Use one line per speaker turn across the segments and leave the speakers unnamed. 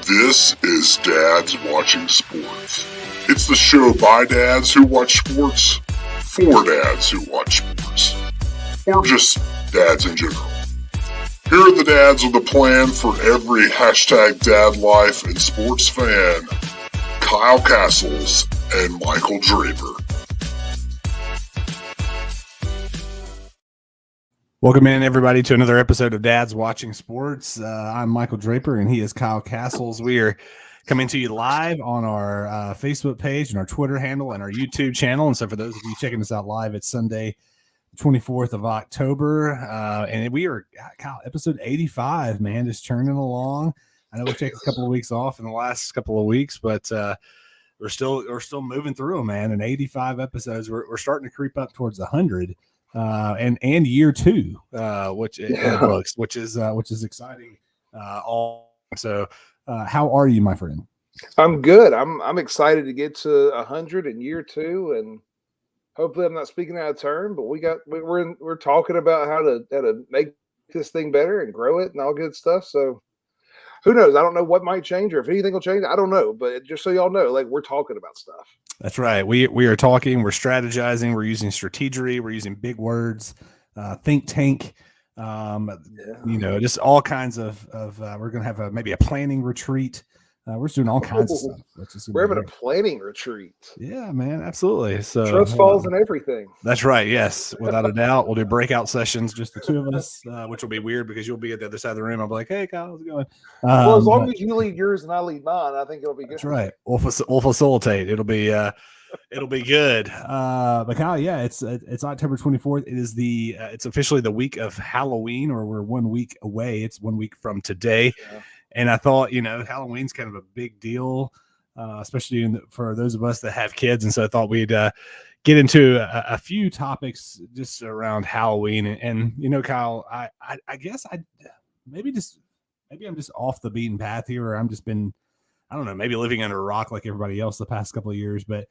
This is Dads Watching Sports. It's the show by dads who watch sports, for dads who watch sports, or just dads in general. Here are the dads with a plan for every hashtag dad life and sports fan, Kyle Castles and Michael Draper.
Welcome in, everybody, to another episode of Dads Watching Sports. I'm Michael Draper, and he is Kyle Castles. We are coming to you live on our Facebook page and our Twitter handle and our YouTube channel. And so for those of you checking us out live, it's Sunday, 24th of October. And we are, Kyle, episode 85, man, just churning along. I know we've taken a couple of weeks off in the last couple of weeks, but we're still moving through them, man. And 85 episodes, we're starting to creep up towards 100. And year two, which is exciting. So how are you, my friend?
I'm good. I'm excited to get to 100 in year two, and hopefully I'm not speaking out of turn. But we're talking about how to make this thing better and grow it and all good stuff. So who knows? I don't know what might change or if anything will change. I don't know. But just so y'all know, like, we're talking about stuff.
That's right. We are talking, we're strategizing, we're using strategery, we're using big words, think tank, just all kinds of we're going to have maybe a planning retreat. We're just doing all kinds of stuff.
We're having a planning retreat.
Yeah, man, absolutely. So
trust falls and everything.
That's right. Yes, without a doubt. We'll do breakout sessions, just the two of us, which will be weird because you'll be at the other side of the room. I'll be like, "Hey, Kyle, how's it going?"
Well, as long as you lead yours and I lead mine, I think it'll be good.
That's right. We'll facilitate. It'll be good. But Kyle, yeah, it's October 24th. It is it's officially the week of Halloween, or we're 1 week away. It's 1 week from today. Yeah. And I thought, Halloween's kind of a big deal, especially for those of us that have kids. And so I thought we'd get into a few topics just around Halloween. And Kyle, I guess maybe I'm just off the beaten path here, or I don't know, maybe living under a rock like everybody else the past couple of years. But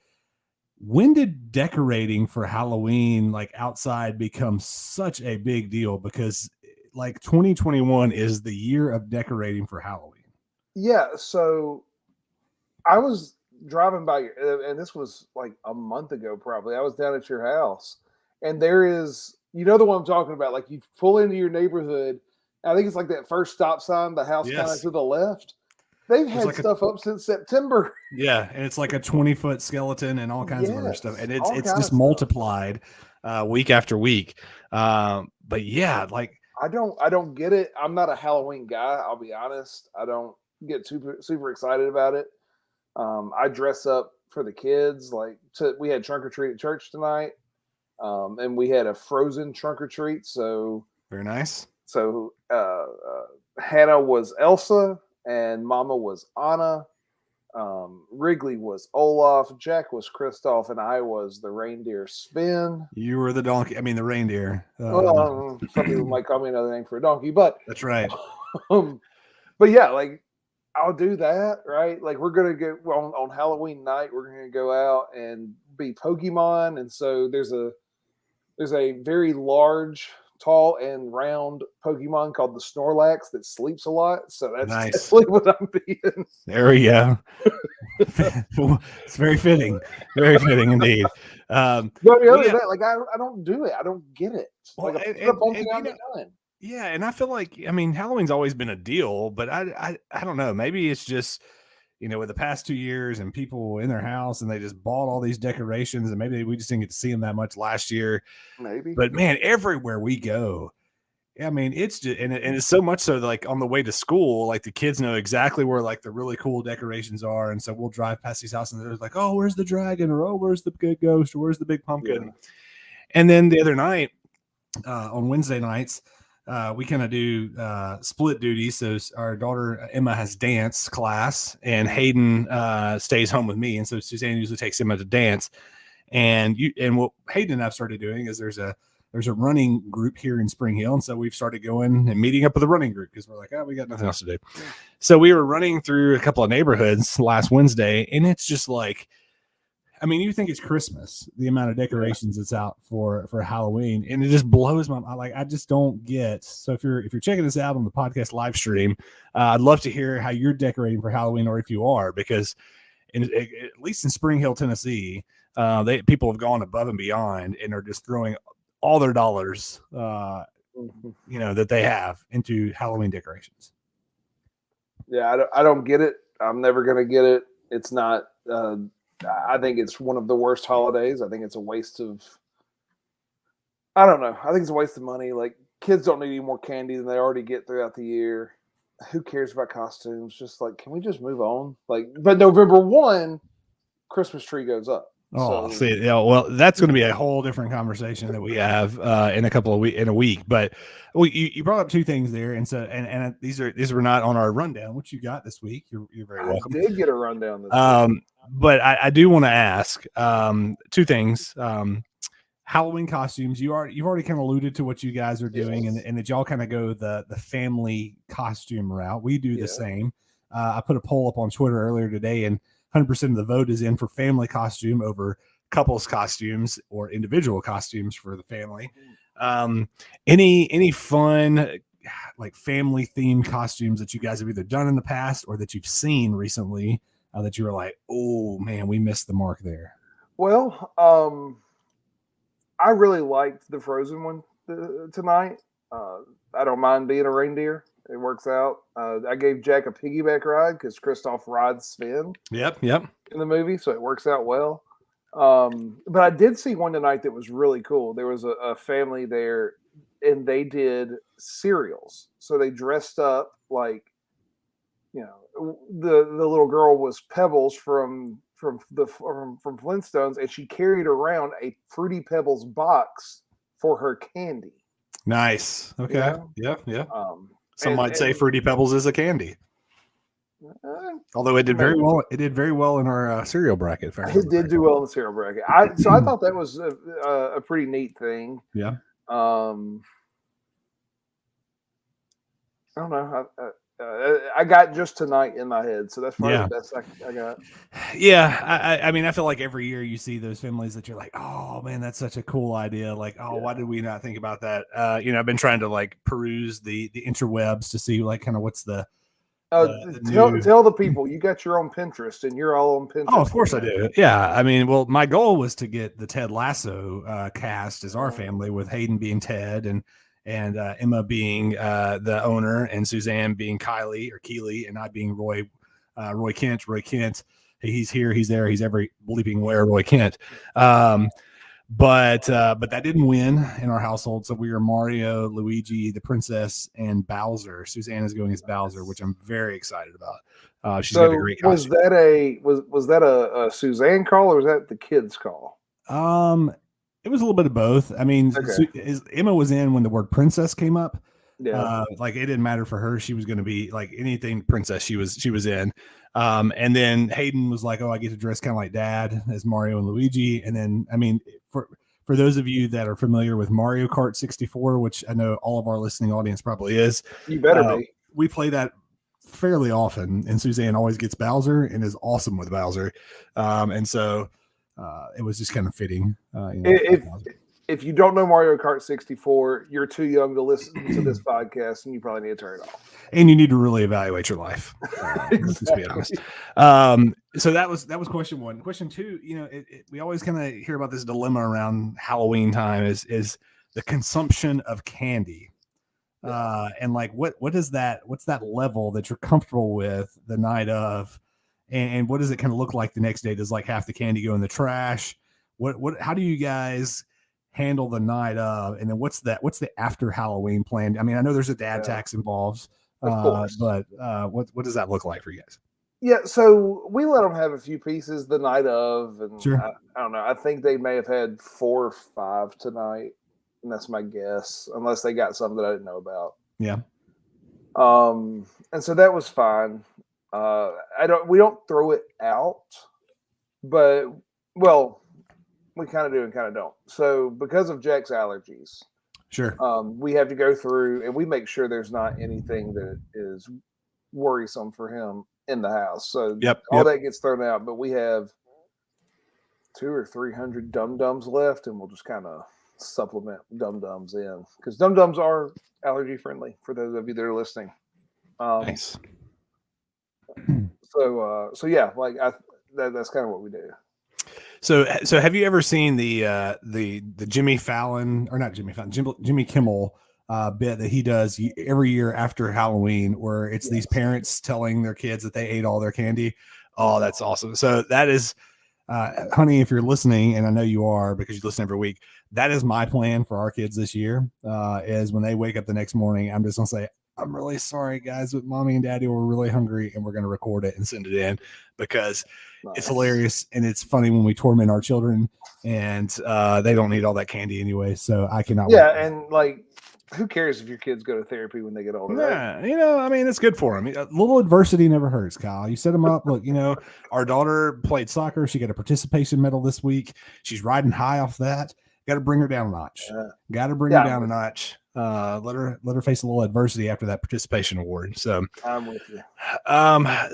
when did decorating for Halloween, like outside, become such a big deal? Because like 2021 is the year of decorating for Halloween.
Yeah. So I was driving by, and this was like a month ago, probably. I was down at your house, and there is, the one I'm talking about, like you pull into your neighborhood. I think it's like that first stop sign, the house kind of to the left. They've had stuff up since September.
Yeah. And it's like a 20-foot skeleton and all kinds of other stuff. And it's just multiplied week after week. But yeah, like,
I don't get it. I'm not a Halloween guy. I'll be honest. I don't get super excited about it. I dress up for the kids. We had trunk or treat at church tonight. And we had a frozen trunk or treat. So
very nice.
So Hannah was Elsa and Mama was Anna. Wrigley was Olaf, Jack was Kristoff, and I was the reindeer Sven.
You were the donkey. I mean, the reindeer.
Some people might call me another name for a donkey, but
that's right.
But yeah, like I'll do that, right? Like we're gonna go on Halloween night. We're gonna go out and be Pokemon, and so there's a very large, tall and round Pokemon called the Snorlax that sleeps a lot. So that's definitely what I'm being.
There we go. It's very fitting. Very fitting indeed.
But other than that, like I don't do it. I don't get it.
Well, yeah, and I feel like, Halloween's always been a deal, but I don't know. Maybe it's just, with the past 2 years and people in their house and they just bought all these decorations, and maybe we just didn't get to see them that much last year.
Maybe.
But man, everywhere we go, it's just, and it's so much so that, like, on the way to school, like the kids know exactly where like the really cool decorations are. And so we'll drive past these houses and they're like, "Oh, where's the dragon?" Or, "Oh, where's the good ghost?" Or, "Where's the big pumpkin?" Yeah. And then the other night, on Wednesday nights, we kind of do split duty. So our daughter Emma has dance class, and Hayden stays home with me. And so Suzanne usually takes Emma to dance. And what Hayden and I've started doing is there's a running group here in Spring Hill, and so we've started going and meeting up with the running group because we're like, we got nothing else to do. So we were running through a couple of neighborhoods last Wednesday, and it's just like I mean, you think it's Christmas, the amount of decorations that's out for Halloween, and it just blows my mind. Like, I just don't get. So if you're checking this out on the podcast live stream, I'd love to hear how you're decorating for Halloween, or if you are, because at least in Spring Hill, Tennessee, people have gone above and beyond and are just throwing all their dollars, that they have into Halloween decorations.
Yeah, I don't get it. I'm never gonna get it. It's not. I think it's one of the worst holidays. I think it's a waste of. I don't know. I think it's a waste of money. Like, kids don't need any more candy than they already get throughout the year. Who cares about costumes? Just like, can we just move on? Like, but November 1, Christmas tree goes up.
Oh, see, yeah. Well, that's going to be a whole different conversation that we have in a week. But you brought up two things there, and so and these were not on our rundown. What you got this week? You're very welcome.
I did get a rundown this week.
But I do want to ask two things. Halloween costumes. You've already kind of alluded to what you guys are doing, and that y'all kind of go the family costume route. We do the same. I put a poll up on Twitter earlier today, and 100% of the vote is in for family costume over couples costumes or individual costumes for the family. Any fun, like, family themed costumes that you guys have either done in the past or that you've seen recently that you were like, oh man, we missed the mark there?
Well, I really liked the Frozen one tonight. I don't mind being a reindeer. It works out. I gave Jack a piggyback ride because Kristoff rides Sven.
Yep.
In the movie, so it works out well. But I did see one tonight that was really cool. There was a family there, and they did cereals. So they dressed up like, the little girl was Pebbles from Flintstones, and she carried around a Fruity Pebbles box for her candy.
Nice. Okay. Yeah. Some might say
and
Fruity Pebbles is a candy. Although it did very well. It did very well in our cereal bracket.
It did do well in the cereal bracket. So I thought that was a pretty neat thing.
Yeah.
I don't know. I got just tonight in my head, so that's probably the best I got.
Yeah, I mean, I feel like every year you see those families that you're like, oh man, that's such a cool idea. Like, why did we not think about that? I've been trying to like peruse the interwebs to see like kind of what's the
tell the people you got your own Pinterest and you're all on Pinterest.
Oh, of course I do. Yeah, I mean, well, my goal was to get the Ted Lasso cast as our family, with Hayden being Ted and Emma being the owner, and Suzanne being Kylie or Keeley, and I being Roy Kent. Roy Kent, he's here, he's there, he's every bleeping where, Roy Kent. But that didn't win in our household, so we are Mario, Luigi, the princess, and Bowser. Suzanne is going as Bowser, which I'm very excited about. She's got a great costume.
Was that a Suzanne call, or was that the kids' call?
It was a little bit of both. I mean, Emma was in when the word princess came up.
Yeah.
Like, it didn't matter for her. She was going to be like anything princess she was in. And then Hayden was like, oh, I get to dress kind of like dad as Mario and Luigi. And then, I mean, for those of you that are familiar with Mario Kart 64, which I know all of our listening audience probably is.
You better be.
We play that fairly often, and Suzanne always gets Bowser and is awesome with Bowser. And so it was just kind of fitting.
If you don't know Mario Kart 64, you're too young to listen to this podcast, and you probably need to turn it off.
And you need to really evaluate your life. Let's just be honest. So that was question one. Question two, we always kind of hear about this dilemma around Halloween time is the consumption of candy. And like, what's that level that you're comfortable with the night of? And what does it kind of look like the next day? Does like half the candy go in the trash? How do you guys handle the night of? And then what's the after Halloween plan? I mean, I know there's a dad tax involved, but what does that look like for you guys?
Yeah, so we let them have a few pieces the night of, and
sure.
I don't know. I think they may have had 4 or 5 tonight, and that's my guess, unless they got something that I didn't know about.
Yeah.
And so that was fine. We don't throw it out, but we kind of do and kind of don't. So because of Jack's allergies,
sure,
we have to go through and we make sure there's not anything that is worrisome for him in the house. So all that gets thrown out, but we have 200 or 300 Dum Dums left, and we'll just kind of supplement Dum Dums in because Dum Dums are allergy friendly for those of you that are listening.
Nice.
So yeah, like that's kind of what we do.
So have you ever seen the Jimmy Fallon, or not Jimmy Fallon, Jimmy Kimmel bit that he does every year after Halloween, where it's these parents telling their kids that they ate all their candy? Oh, that's awesome. So that is, honey, if you're listening, and I know you are because you listen every week, that is my plan for our kids this year, is when they wake up the next morning, I'm just going to say, I'm really sorry, guys, but mommy and daddy were really hungry, and we're going to record it and send it in because it's hilarious and it's funny when we torment our children, and they don't need all that candy anyway. So I cannot.
Yeah, wait. And like, who cares if your kids go to therapy when they get older?
Yeah, right? I mean, it's good for them. A little adversity never hurts, Kyle. You set them up. Look, our daughter played soccer. She got a participation medal this week. She's riding high off that. Got to bring her down a notch. Got to bring her down a notch. Let her face a little adversity after that participation award. So
I'm with you.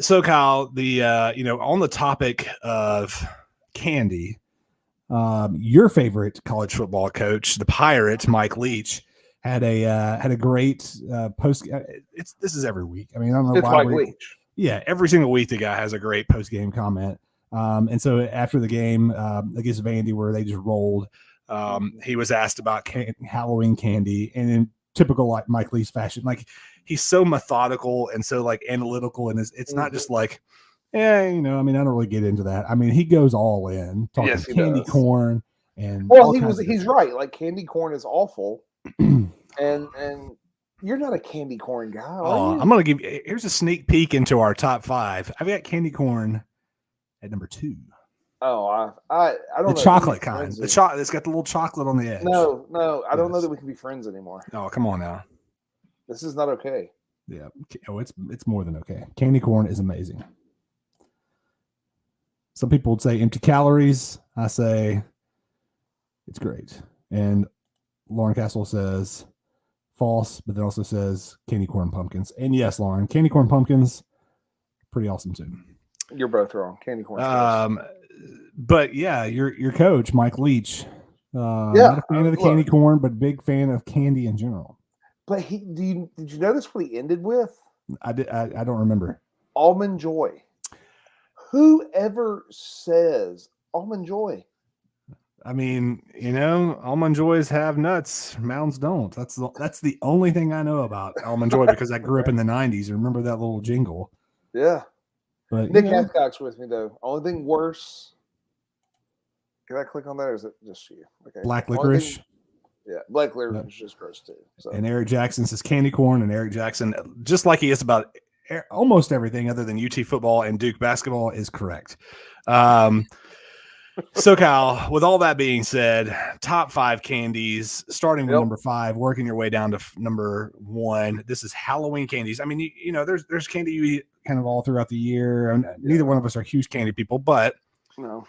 So Kyle, the on the topic of candy, your favorite college football coach, the Pirate, Mike Leach, had a great post. This is every week. I mean, I don't know
it's
why
Mike Leach.
Yeah, every single week the guy has a great post game comment. And so after the game against Vandy, where they just rolled. He was asked about Halloween candy, and in typical like Mike Leach fashion, like he's so methodical and so like analytical, and it's not just like, I mean, I don't really get into that. I mean, he goes all in talking candy corn, and
he's right. Like candy corn is awful, and you're not a candy corn guy.
I'm gonna give you. Here's a sneak peek into our top 5. I've got candy corn at number 2.
Oh, I don't know.
The chocolate kind. The chocolate. It's got the little chocolate on the edge.
No, I don't know that we can be friends anymore.
Oh, come on now.
This is not okay.
Yeah. Oh, it's more than okay. Candy corn is amazing. Some people would say empty calories. I say it's great. And Lauren Castle says false, but then also says candy corn pumpkins. And yes, Lauren, candy corn pumpkins, pretty awesome too.
You're both wrong. Candy corn.
But yeah, your coach, Mike Leach, not a fan of the candy corn, but big fan of candy in general.
But did you notice what he ended with?
I don't remember.
Almond Joy. Whoever says Almond Joy?
I mean, Almond Joys have nuts. Mounds don't. That's the only thing I know about Almond Joy because I grew up in the 90s. Remember that little jingle?
Yeah.
But
Nick Hathcock's with me though. Only thing worse. Can I click on that, or is it just you? Okay.
Black licorice.
Black licorice is just gross too. So.
And Eric Jackson says candy corn, and Eric Jackson, just like he is about almost everything other than UT football and Duke basketball, is correct. So Kyle, with all that being said, top 5 candies, starting with number 5, working your way down to number 1. This is Halloween candies. I mean, there's candy you eat kind of all throughout the year. Neither one of us are huge candy people, but
no.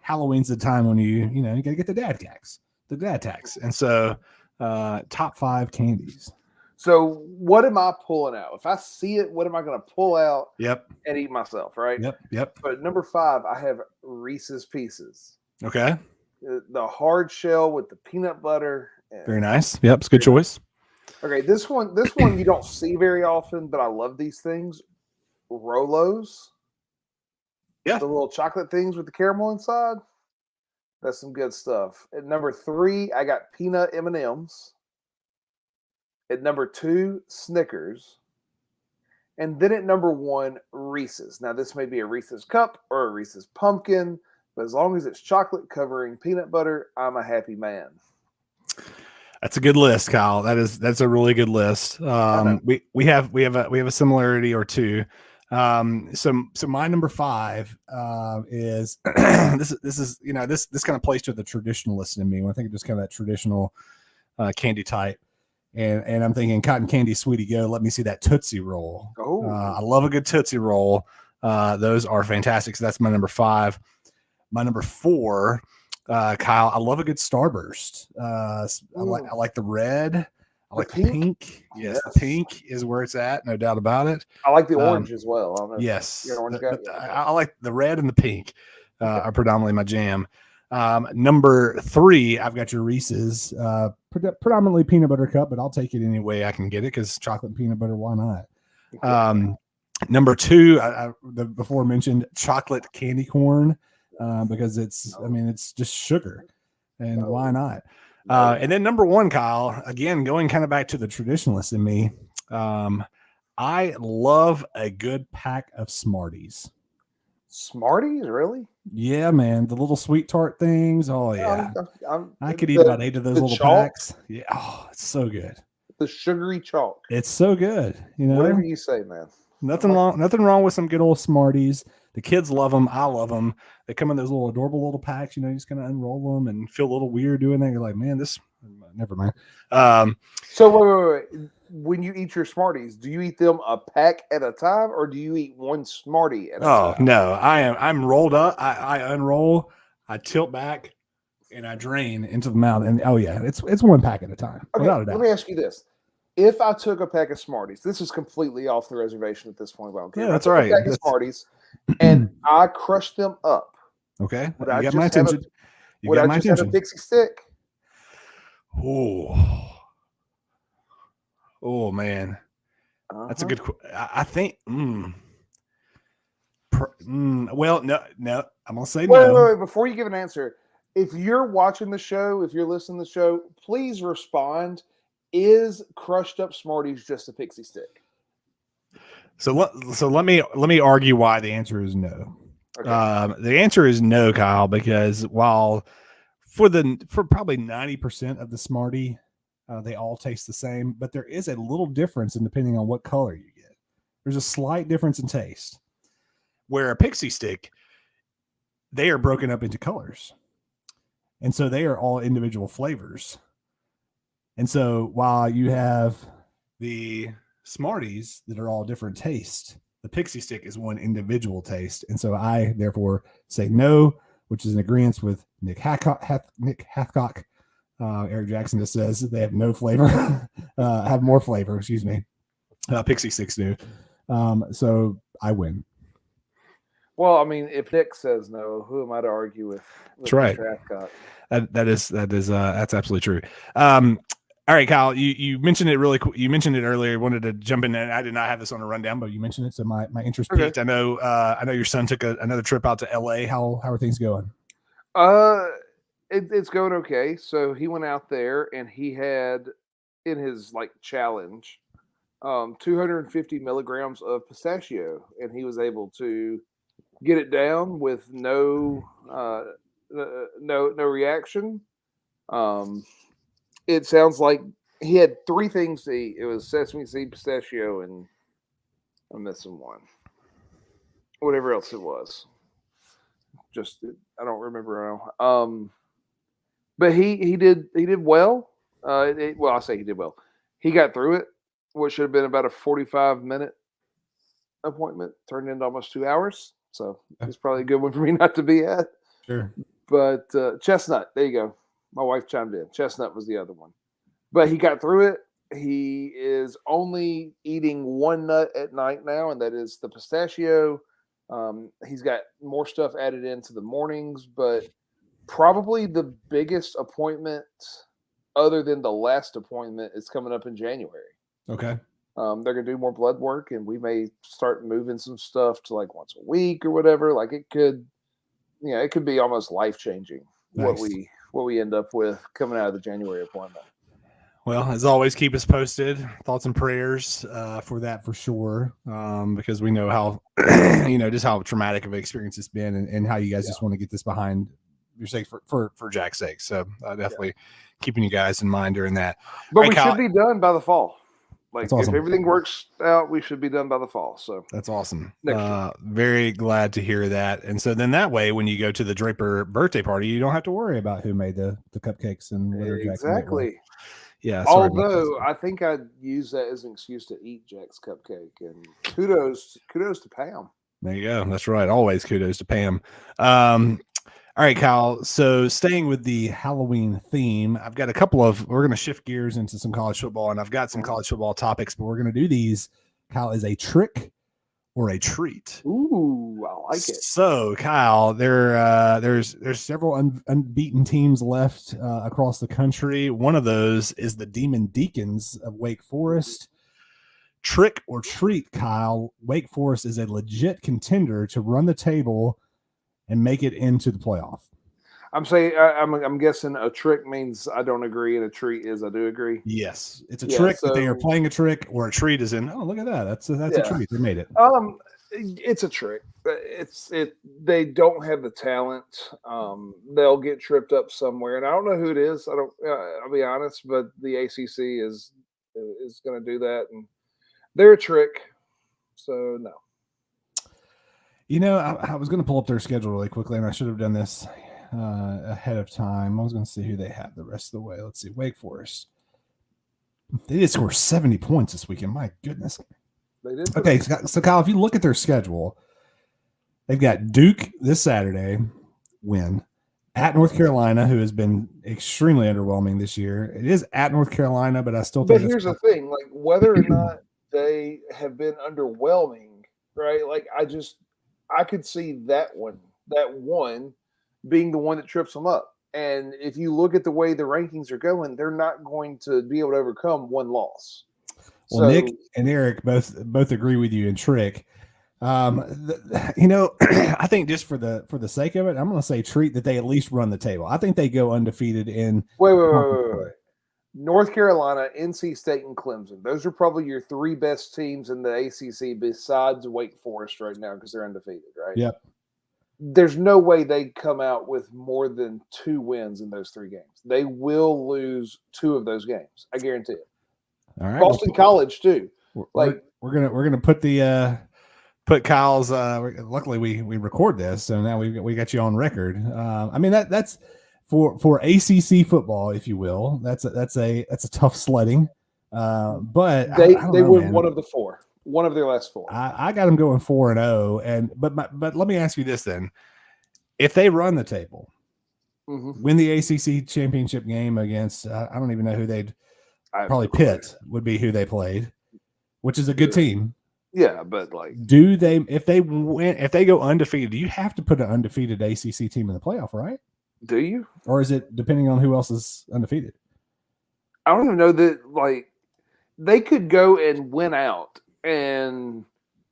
Halloween's the time when you got to get the dad tax. And so top 5 candies.
So what am I pulling out? If I see it, what am I going to pull out and eat myself, right?
Yep.
But number 5, I have Reese's Pieces.
Okay.
The hard shell with the peanut butter.
Very nice. Yep, it's a good choice.
Okay, this one you don't see very often, but I love these things. Rolos.
Yeah.
The little chocolate things with the caramel inside. That's some good stuff. At number 3, I got peanut M&Ms. At number 2, Snickers. And then at number 1, Reese's. Now, this may be a Reese's cup or a Reese's pumpkin, but as long as it's chocolate covering peanut butter, I'm a happy man.
That's a good list, Kyle. That's a really good list. We have a similarity or two. So my number 5 is this is this kind of plays to the traditionalist in me when I think of just kind of that traditional candy type. And I'm thinking cotton candy, sweetie go. Let me see that Tootsie Roll. I love a good Tootsie Roll. Those are fantastic. So that's my number 5. My number 4, Kyle, I love a good Starburst. I like the red. I like the pink. Yes, the pink is where it's at. No doubt about it.
I like the orange as well.
Yes. You're an orange guy? I like the red and the pink are predominantly my jam. Number 3, I've got your Reese's, predominantly peanut butter cup, but I'll take it any way I can get it because chocolate and peanut butter, why not? Number 2, the before mentioned chocolate candy corn, because it's just sugar, and why not? And then number 1, Kyle, again, going kind of back to the traditionalist in me, I love a good pack of Smarties.
Smarties, really?
Yeah, man, the little sweet tart things. Oh yeah, I could eat about 8 of those little
chalk?
packs. Yeah, oh, it's so good.
The sugary chalk.
It's so good.
Whatever you say, man.
Nothing wrong with some good old Smarties. The kids love them. I love them. They come in those little adorable little packs. You just kind of unroll them and feel a little weird doing that. You're like, man, this. Never mind.
So wait. When you eat your Smarties, do you eat them a pack at a time, or do you eat one Smartie at a time?
Oh no, I'm rolled up. I unroll, I tilt back, and I drain into the mouth. And oh yeah, it's one pack at a time.
Okay,
without a doubt.
Let me ask you this: if I took a pack of Smarties, this is completely off the reservation at this point. But
yeah, that's right.
A pack of Smarties, and I crushed them up.
Okay,
would
you got my attention.
Would I just have a pixie stick?
Oh man, that's a good. I think. Well, no. I'm gonna say no.
Wait. Before you give an answer, if you're watching the show, if you're listening to the show, please respond. Is crushed up Smarties just a pixie stick?
So let me argue why the answer is no. Okay. The answer is no, Kyle, because while for probably 90% of the Smartie, they all taste the same, but there is a little difference in depending on what color you get. There's a slight difference in taste. Where a pixie stick, they are broken up into colors. And so they are all individual flavors. And so while you have the Smarties that are all different tastes, the pixie stick is one individual taste. And so I therefore say no, which is in agreement with Nick Hathcock. Eric Jackson just says they have no flavor, have more flavor, excuse me. Pixie sticks do. So I win.
Well, I mean, if Nick says no, who am I to argue with?
That's right. That's absolutely true. All right, Kyle, you mentioned it you mentioned it earlier. You wanted to jump in, and I did not have this on a rundown, but you mentioned it, so my interest peaked. I know your son took another trip out to LA. How are things going?
It's going okay. So he went out there and he had in his challenge 250 milligrams of pistachio, and he was able to get it down with no reaction. It sounds like he had 3 things to eat. It was sesame seed, pistachio, and I'm missing one. Whatever else it was. I don't remember now. But he did well. I say he did well. He got through it. What should have been about a 45-minute appointment turned into almost 2 hours. So it's probably a good one for me not to be at.
Sure.
But Chestnut, there you go. My wife chimed in. Chestnut was the other one. But he got through it. He is only eating one nut at night now, and that is the pistachio. He's got more stuff added into the mornings, but probably the biggest appointment other than the last appointment is coming up in January.
Okay.
They're going to do more blood work, and we may start moving some stuff to once a week or whatever. It could be almost life-changing. Nice. What we end up with coming out of the January appointment.
Well, as always, keep us posted. Thoughts and prayers for that for sure, because we know how, just how traumatic of an experience it's been, and how you guys just want to get this behind your sake for Jack's sake. So definitely keeping you guys in mind during that.
But we should be done by the fall.
Awesome.
If everything works out, we should be done by the fall. So
that's awesome. Very glad to hear that. And so then that way, when you go to the Draper birthday party, you don't have to worry about who made the cupcakes and whether Jack
exactly.
Yeah.
Although I think I'd use that as an excuse to eat Jack's cupcake. And kudos to Pam.
There you go. That's right. Always kudos to Pam. All right, Kyle. So staying with the Halloween theme, I've got we're going to shift gears into some college football, and I've got some college football topics, but we're going to do these, Kyle, is a trick or a treat?
Ooh, I like it.
So, Kyle, there's several unbeaten teams left across the country. One of those is the Demon Deacons of Wake Forest. Trick or treat, Kyle. Wake Forest is a legit contender to run the table and make it into the playoff.
I'm guessing a trick means I don't agree, and a treat is I do agree.
Yes, it's a trick that they are
So
playing a trick, or a treat is in. Oh, look at that! That's a treat. They made it.
it's a trick. They don't have the talent. They'll get tripped up somewhere, and I don't know who it is. I'll be honest, but the ACC is going to do that, and they're a trick. So no.
You know, I was going to pull up their schedule really quickly, and I should have done this ahead of time. I was going to see who they have the rest of the way. Let's see. Wake Forest. They did score 70 points this weekend. My goodness.
They did.
Okay, so Kyle, if you look at their schedule, they've got Duke this Saturday, win. At North Carolina, who has been extremely underwhelming this year. It is at North Carolina, but I still think.
But here's the thing: like whether or not they have been underwhelming, right? Like I could see that one being the one that trips them up. And if you look at the way the rankings are going, they're not going to be able to overcome one loss.
Well, so, Nick and Eric both agree with you in trick. You know, I think just for the sake of it, I'm going to say treat that they at least run the table. I think they go undefeated in.
Wait. North Carolina, NC State, and Clemson. Those are probably your three best teams in the ACC besides Wake Forest right now because they're undefeated, right?
Yep.
There's no way they come out with more than 2 wins in those 3 games. They will lose 2 of those games. I guarantee it.
All right.
Boston College too.
We're gonna put the put Kyle's. Luckily, we record this, so now we got you on record. I mean that's for ACC football, if you will. That's a tough sledding. But
they win one of the 4. One of their last 4.
I got them going 4-0, but let me ask you this then: if they run the table, win the ACC championship game against, I don't even know who they'd probably Pitt would be who they played, which is a good team.
Yeah, but like,
if they go undefeated, do you have to put an undefeated ACC team in the playoff, right?
Do you,
or is it depending on who else is undefeated?
I don't even know that. Like, they could go and win out. And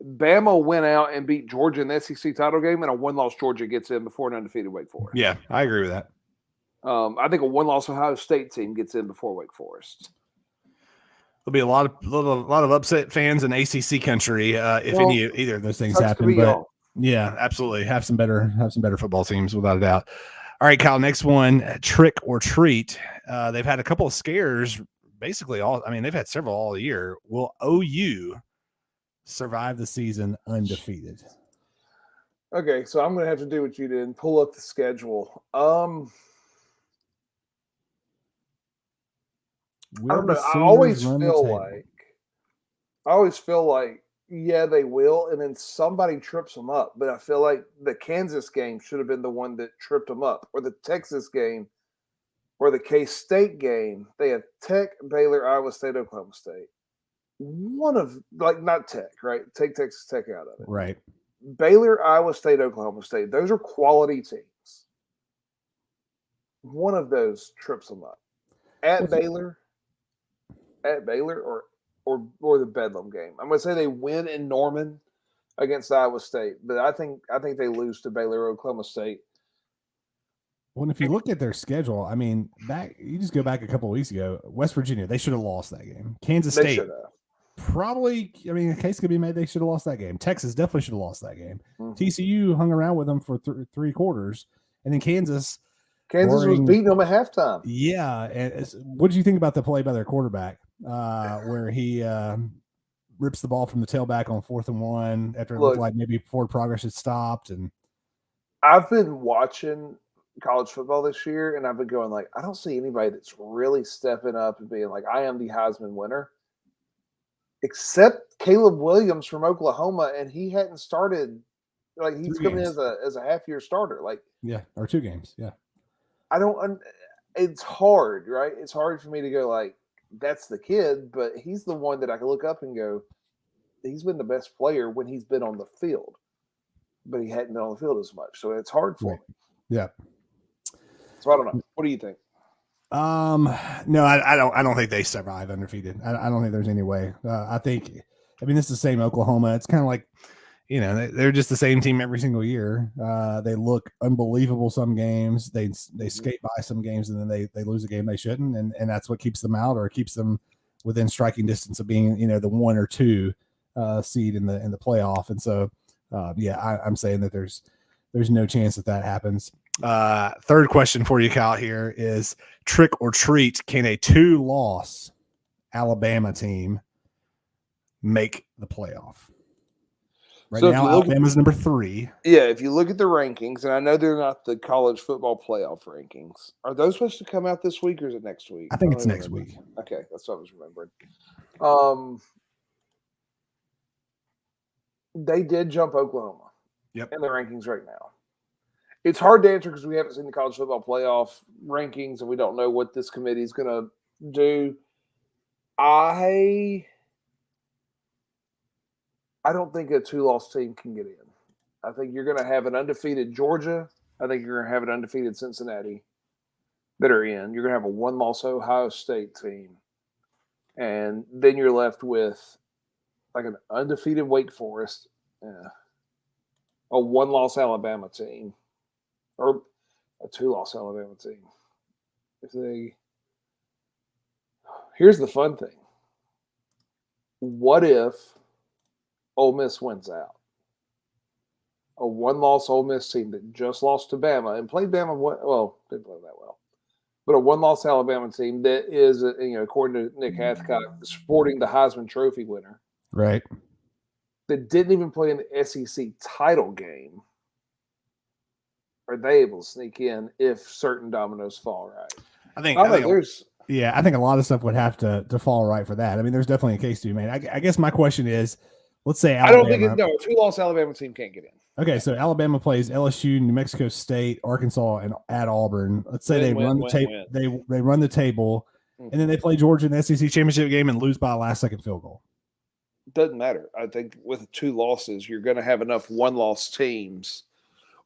Bama went out and beat Georgia in the SEC title game, and a 1-loss Georgia gets in before an undefeated Wake Forest.
Yeah, I agree with that.
I think a 1-loss Ohio State team gets in before Wake Forest.
There'll be a lot of upset fans in ACC country if either of those things happen. But yeah, absolutely, have some better football teams without a doubt. All right, Kyle. Next one, trick or treat. They've had a couple of scares. Basically, they've had several all year. Will OU survive the season undefeated?
Okay, so I'm going to have to do what you did and pull up the schedule. I don't know. I always feel like, yeah, they will, and then somebody trips them up. But I feel like the Kansas game should have been the one that tripped them up, or the Texas game, or the K-State game. They have Tech, Baylor, Iowa State, Oklahoma State. One of, like, not Tech, right? Take Texas Tech out of it.
Right.
Baylor, Iowa State, Oklahoma State. Those are quality teams. One of those trips them up. At Baylor, or the Bedlam game. I'm going to say they win in Norman against Iowa State, but I think they lose to Baylor or Oklahoma State.
Well, if you look at their schedule, I mean, you just go back a couple of weeks ago, West Virginia, they should have lost that game. Kansas State, probably, I mean, a case could be made they should have lost that game. Texas definitely should have lost that game. TCU hung around with them for 3 quarters, and then Kansas
was beating them at halftime.
Yeah, and what did you think about the play by their quarterback, where he rips the ball from the tailback on 4th and 1 after it looked like maybe forward progress had stopped? And
I've been watching college football this year, and I've been going like, I don't see anybody that's really stepping up and being like, I am the Heisman winner, except Caleb Williams from Oklahoma, and he hadn't started. Like, he's coming in as a half-year starter. Like,
yeah, or 2 games. Yeah,
I don't. It's hard, right? It's hard for me to go like, that's the kid, but he's the one that I can look up and go, he's been the best player when he's been on the field, but he hadn't been on the field as much, so it's hard for him.
Yeah.
So I don't know. What do you think?
No, I don't think they survive undefeated. I don't think there's any way. I think, I mean, this is the same Oklahoma. It's kind of like, you know, they're just the same team every single year. They look unbelievable some games. They skate by some games, and then they lose a game they shouldn't, and that's what keeps them out or keeps them within striking distance of being, you know, the 1 or 2 seed in the playoff. And so, I'm saying that there's no chance that happens. Third question for you, Kyle, here is trick or treat. Can a 2-loss Alabama team make the playoff? Right so now, Alabama's number 3.
Yeah, if you look at the rankings, and I know they're not the college football playoff rankings, are those supposed to come out this week or is it next week?
I think it's next week.
Okay, that's what I was remembering. They did jump Oklahoma.
Yep.
In the rankings right now. It's hard to answer because we haven't seen the college football playoff rankings and we don't know what this committee is going to do. I don't think a 2-loss team can get in. I think you're going to have an undefeated Georgia. I think you're going to have an undefeated Cincinnati that are in. You're going to have a 1-loss Ohio State team. And then you're left with like an undefeated Wake Forest, a 1-loss Alabama team, or a 2-loss Alabama team. Here's the fun thing. What if Ole Miss wins out? A 1-loss Ole Miss team that just lost to Bama and played Bama didn't play that well, but a 1-loss Alabama team that is, according to Nick Hathcock, sporting the Heisman Trophy winner,
right?
That didn't even play in the SEC title game. Are they able to sneak in if certain dominoes fall right?
I think a lot of stuff would have to fall right for that. I mean, there's definitely a case to be made. I guess my question is, let's say Alabama.
I don't think a 2-loss Alabama team can't get in.
Okay, so Alabama plays LSU, New Mexico State, Arkansas, and at Auburn. Let's say they run the table, and then they play Georgia in the SEC championship game and lose by a last-second field goal.
Doesn't matter. I think with 2 losses, you're going to have enough 1-loss teams,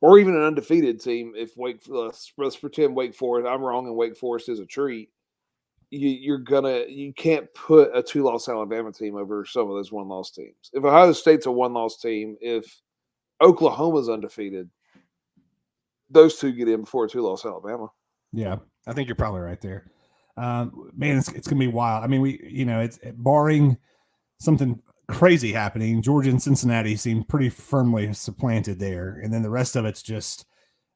or even an undefeated team. If let's pretend Wake Forest, I'm wrong, and Wake Forest is a treat. You can't put a 2-loss Alabama team over some of those 1-loss teams. If Ohio State's a 1-loss team, if Oklahoma's undefeated, those 2 get in before a 2-loss Alabama.
Yeah, I think you're probably right there. Man, it's going to be wild. I mean, it's barring something crazy happening, Georgia and Cincinnati seem pretty firmly supplanted there, and then the rest of it's just,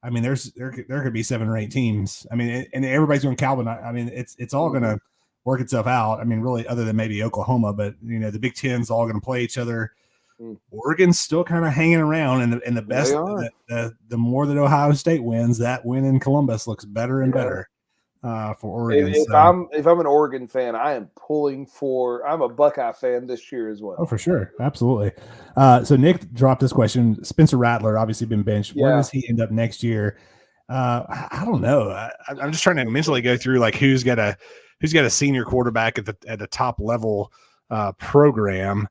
I mean, there could be 7 or 8 teams. I mean, and everybody's going Calvin. I mean, it's all going to work itself out. I mean, really, other than maybe Oklahoma, but the Big Ten's all going to play each other. Oregon's still kind of hanging around, and the best, the more that Ohio State wins, that win in Columbus looks better and better. For Oregon.
If I'm an Oregon fan, I am pulling for. I'm a Buckeye fan this year as well.
Oh, for sure, absolutely. So Nick dropped this question. Spencer Rattler obviously been benched. Where does he end up next year? I don't know. I'm just trying to mentally go through like who's got a senior quarterback at the top level program.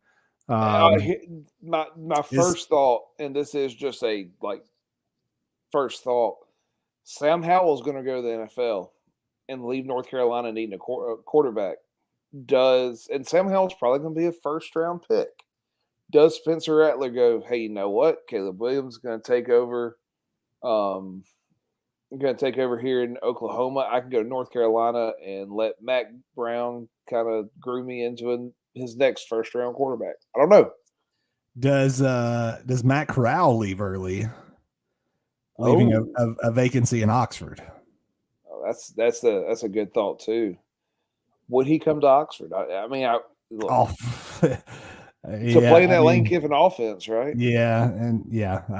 My first thought, and this is just a first thought. Sam Howell's going to go to the NFL and leave North Carolina needing a quarterback. And Sam Howell's probably going to be a first-round pick. Does Spencer Rattler go, hey, you know what? Caleb Williams is going to take over. I'm going to take over here in Oklahoma. I can go to North Carolina and let Mac Brown kind of groom me into his next first-round quarterback. I don't know.
Does Matt Corral leave early, leaving a vacancy in Oxford?
That's a good thought too. Would he come to Oxford? I mean, playing that Lane Kiffin offense, right?
Yeah, and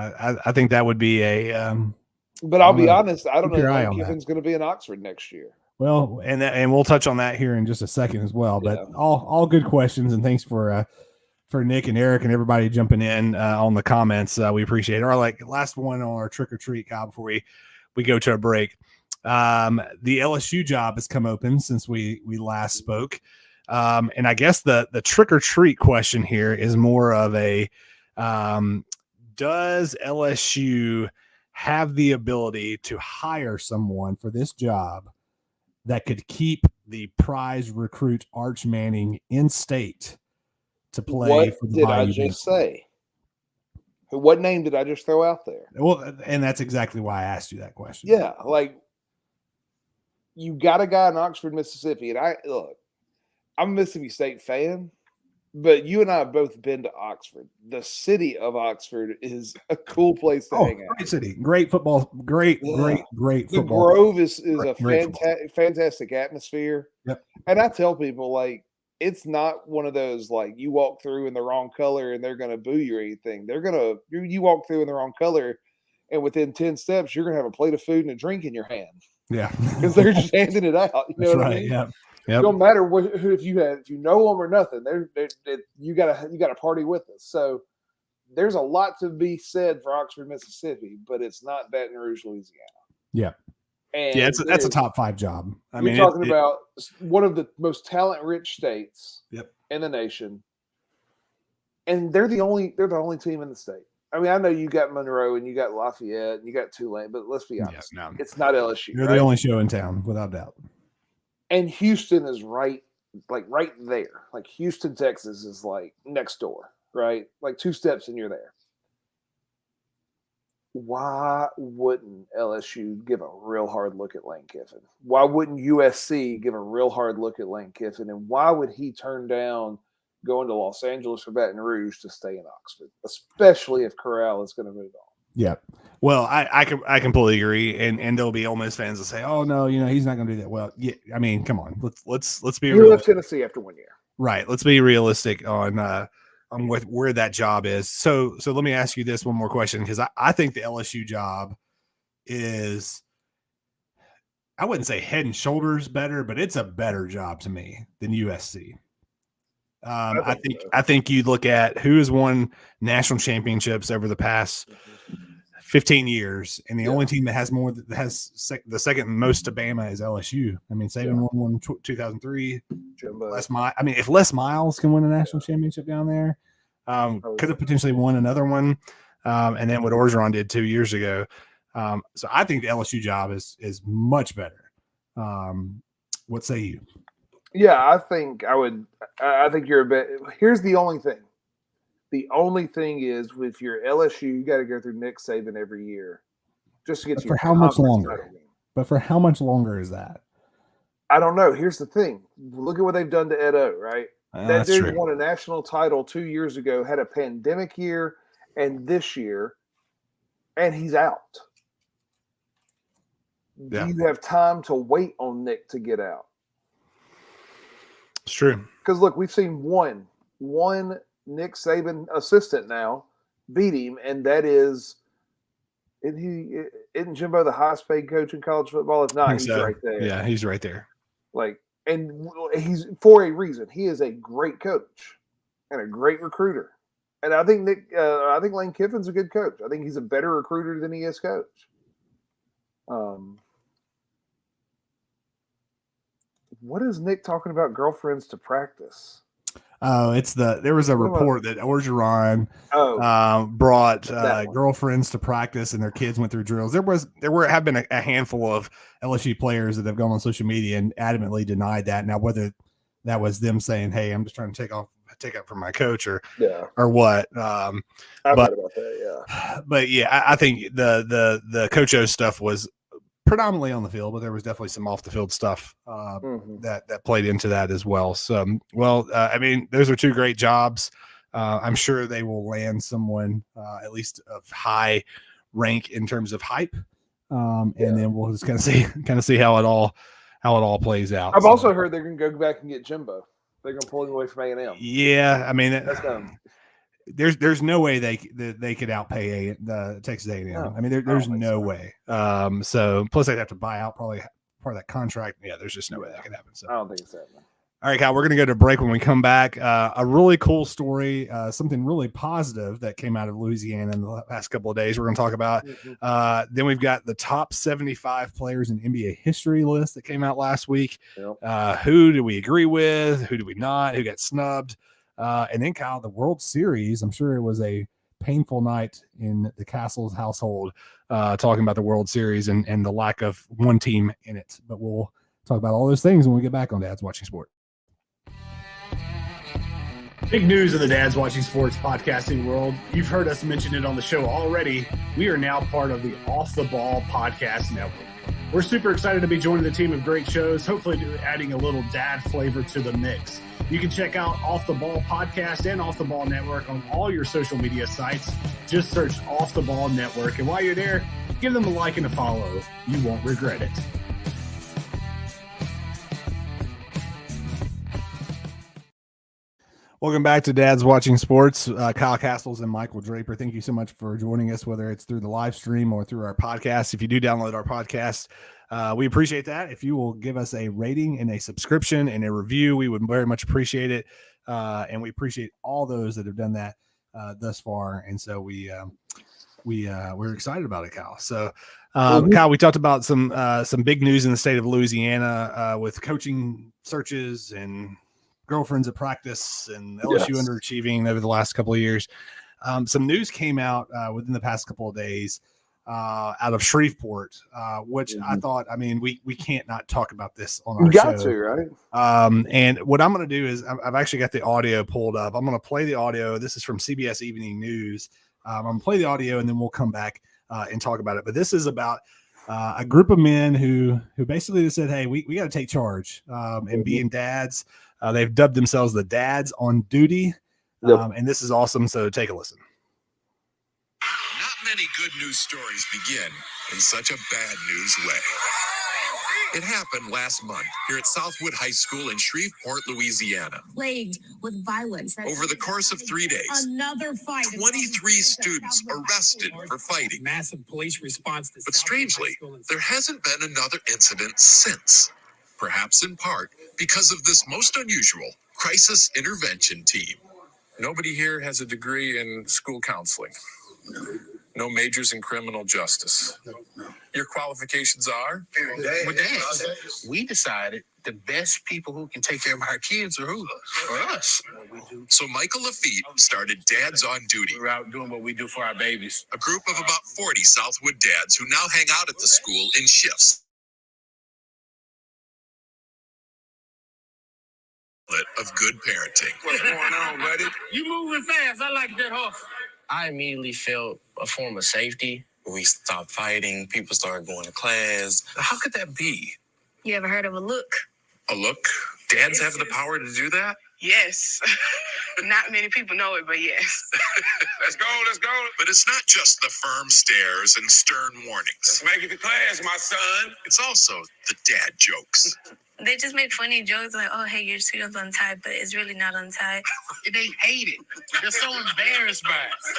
I think that would be a.
But I'll be honest, I don't know if Lane Kiffin's going to be in Oxford next year.
Well, and we'll touch on that here in just a second as well. But all good questions, and thanks for Nick and Eric and everybody jumping in on the comments. We appreciate it. Our last one on our trick or treat, Kyle, before we go to a break. The LSU job has come open since we last spoke. And I guess the trick or treat question here is more of a, does LSU have the ability to hire someone for this job that could keep the prize recruit Arch Manning in state to play
What
for the
did I
Bayou
just
Bengals?
say? What name did I just throw out there?
Well, and that's exactly why I asked you that question.
Yeah, like you got a guy in Oxford, Mississippi, and I'm a Mississippi State fan, but you and I have both been to Oxford. The city of Oxford is a cool place to hang out.
Great city, great football, great
The
football.
Grove is a
Great football.
fantastic atmosphere.
Yep.
And I tell people, like, it's not one of those, like, you walk through in the wrong color and they're going to boo you or anything. You walk through in the wrong color, and within 10 steps, you're going to have a plate of food and a drink in your hand.
Yeah.
Because they're just handing it out. You know
That's
what
right.
I mean?
Yeah.
It don't matter if you know them or nothing. You gotta party with us. So there's a lot to be said for Oxford, Mississippi, but it's not Baton Rouge, Louisiana.
Yeah.
And
Yeah, that's a top 5 job.
You're talking about one of the most talent-rich states in the nation, and they're the only team in the state. I mean, I know you got Monroe and you got Lafayette and you got Tulane, but let's be honest, it's not LSU.
They're the only show in town, without doubt.
And Houston is right there. Like Houston, Texas is like next door, right? Like 2 steps and you're there. Why wouldn't LSU give a real hard look at Lane Kiffin? Why wouldn't USC give a real hard look at Lane Kiffin? And why would he turn down going to Los Angeles or Baton Rouge to stay in Oxford, especially if Corral is going to move on?
Yeah. Well, I completely agree, and there'll be Ole Miss fans that say, "Oh no, he's not going to do that." Well, yeah, I mean, come on, let's be real.
He left Tennessee after 1 year,
right? Let's be realistic on where that job is. So let me ask you this one more question, because I think the LSU job is, I wouldn't say head and shoulders better, but it's a better job to me than USC. I think you look at who has won national championships over the past 15 years, and the only team that has the second most to Bama is LSU. I mean, Saban won one 2003. If Les Miles can win a national championship down there, could have potentially won another one, and then what Orgeron did 2 years ago. So I think the LSU job is much better. What say you?
Yeah, I think I would. I think you're a bit. Here's the only thing. The only thing is, if you're LSU, you got to go through Nick Saban every year just to get you.
For how much longer? But for how much longer is that?
I don't know. Here's the thing. Look at what they've done to Ed O, right? That dude won a national title 2 years ago, had a pandemic year, and this year, and he's out. Yeah. Do you have time to wait on Nick to get out?
It's true.
Because look, we've seen one Nick Saban assistant now beat him, and that is, isn't Jimbo the highest paid coach in college football? If not, he's right there.
Yeah, he's right there.
Like, and he's for a reason. He is a great coach and a great recruiter. And I think Lane Kiffin's a good coach. I think he's a better recruiter than he is coach. What is Nick talking about girlfriends to practice?
Oh, there was a report that Orgeron brought girlfriends to practice and their kids went through drills. There have been a handful of LSU players that have gone on social media and adamantly denied that. Now, whether that was them saying, "Hey, I'm just trying to take up from my coach," or what.
I've heard about that, yeah.
But yeah, I think the Coach O stuff was predominantly on the field, but there was definitely some off the field stuff that played into that as well. So, I mean, those are 2 great jobs. I'm sure they will land someone at least of high rank in terms of hype, and then we'll just kind of see how it all plays out.
I've also heard they're going to go back and get Jimbo. They're going to pull him away from A&M.
Yeah, I mean,
that's dumb.
There's no way they could outpay the Texas A&M.
No,
I mean, there's no way. So plus they'd have to buy out probably part of that contract. Yeah, there's just no way that could happen. So
I don't think it's happening.
All right, Kyle, we're going to go to break. When we come back, a really cool story, something really positive that came out of Louisiana in the past couple of days we're going to talk about. Then we've got the top 75 players in NBA history list that came out last week.
Yep.
Who do we agree with? Who do we not? Who got snubbed? And then, Kyle, the World Series. I'm sure it was a painful night in the Castles household talking about the World Series and the lack of one team in it. But we'll talk about all those things when we get back on Dad's Watching Sport. Big news in the Dad's Watching Sports podcasting world. You've heard us mention it on the show already. We are now part of the Off the Ball Podcast Network. We're super excited to be joining the team of great shows, hopefully adding a little dad flavor to the mix. You can check out Off the Ball Podcast and Off the Ball Network on all your social media sites. Just search Off the Ball Network. And while you're there, give them a like and a follow. You won't regret it. Welcome back to Dad's Watching Sports. Kyle Castles and Michael Draper, thank you so much for joining us, whether it's through the live stream or through our podcast. If you do download our podcast, we appreciate that. If you will give us a rating and a subscription and a review, we would very much appreciate it. And we appreciate all those that have done that thus far. And so we're excited about it, Kyle. So, Kyle, we talked about some big news in the state of Louisiana with coaching searches and girlfriends at practice and LSU underachieving over the last couple of years. Some news came out within the past couple of days out of Shreveport, which I thought, I mean, we can't not talk about this on our show.
You got to, right?
And what I'm going to do is I've actually got the audio pulled up. I'm going to play the audio. This is from CBS Evening News. I'm going to play the audio and then we'll come back and talk about it. But this is about a group of men who basically said, hey, we got to take charge and being dads. They've dubbed themselves the Dads on Duty, and this is awesome, so take a listen.
Not many good news stories begin in such a bad news way. It happened last month here at Southwood High School in Shreveport, Louisiana.
Plagued with violence.
Over the course of 3 days,
another fight.
23 students arrested for fighting.
Massive police response.
But strangely, there hasn't been another incident since. Perhaps in part because of this most unusual crisis intervention team. Nobody here has a degree in school counseling. No majors in criminal justice. Your qualifications are?
With dads, we decided the best people who can take care of our kids are who? Are us.
So Michael Lafitte started Dads on Duty.
We're out doing what we do for our babies.
A group of about 40 Southwood dads who now hang out at the school in shifts of good parenting.
What's going on, buddy? You moving fast. I like that horse.
I immediately felt a form of safety. We stopped fighting. People started going to class.
How could that be?
You ever heard of a look?
A look? Dads have the power to do that?
Yes. Not many people know it, but yes.
Let's go.
But it's not just the firm stares and stern warnings.
Let's make it to class, my son.
It's also the dad jokes.
They just make funny jokes like, oh, hey, your cereal's untied, but it's really not untied.
They hate it. They're so embarrassed by it.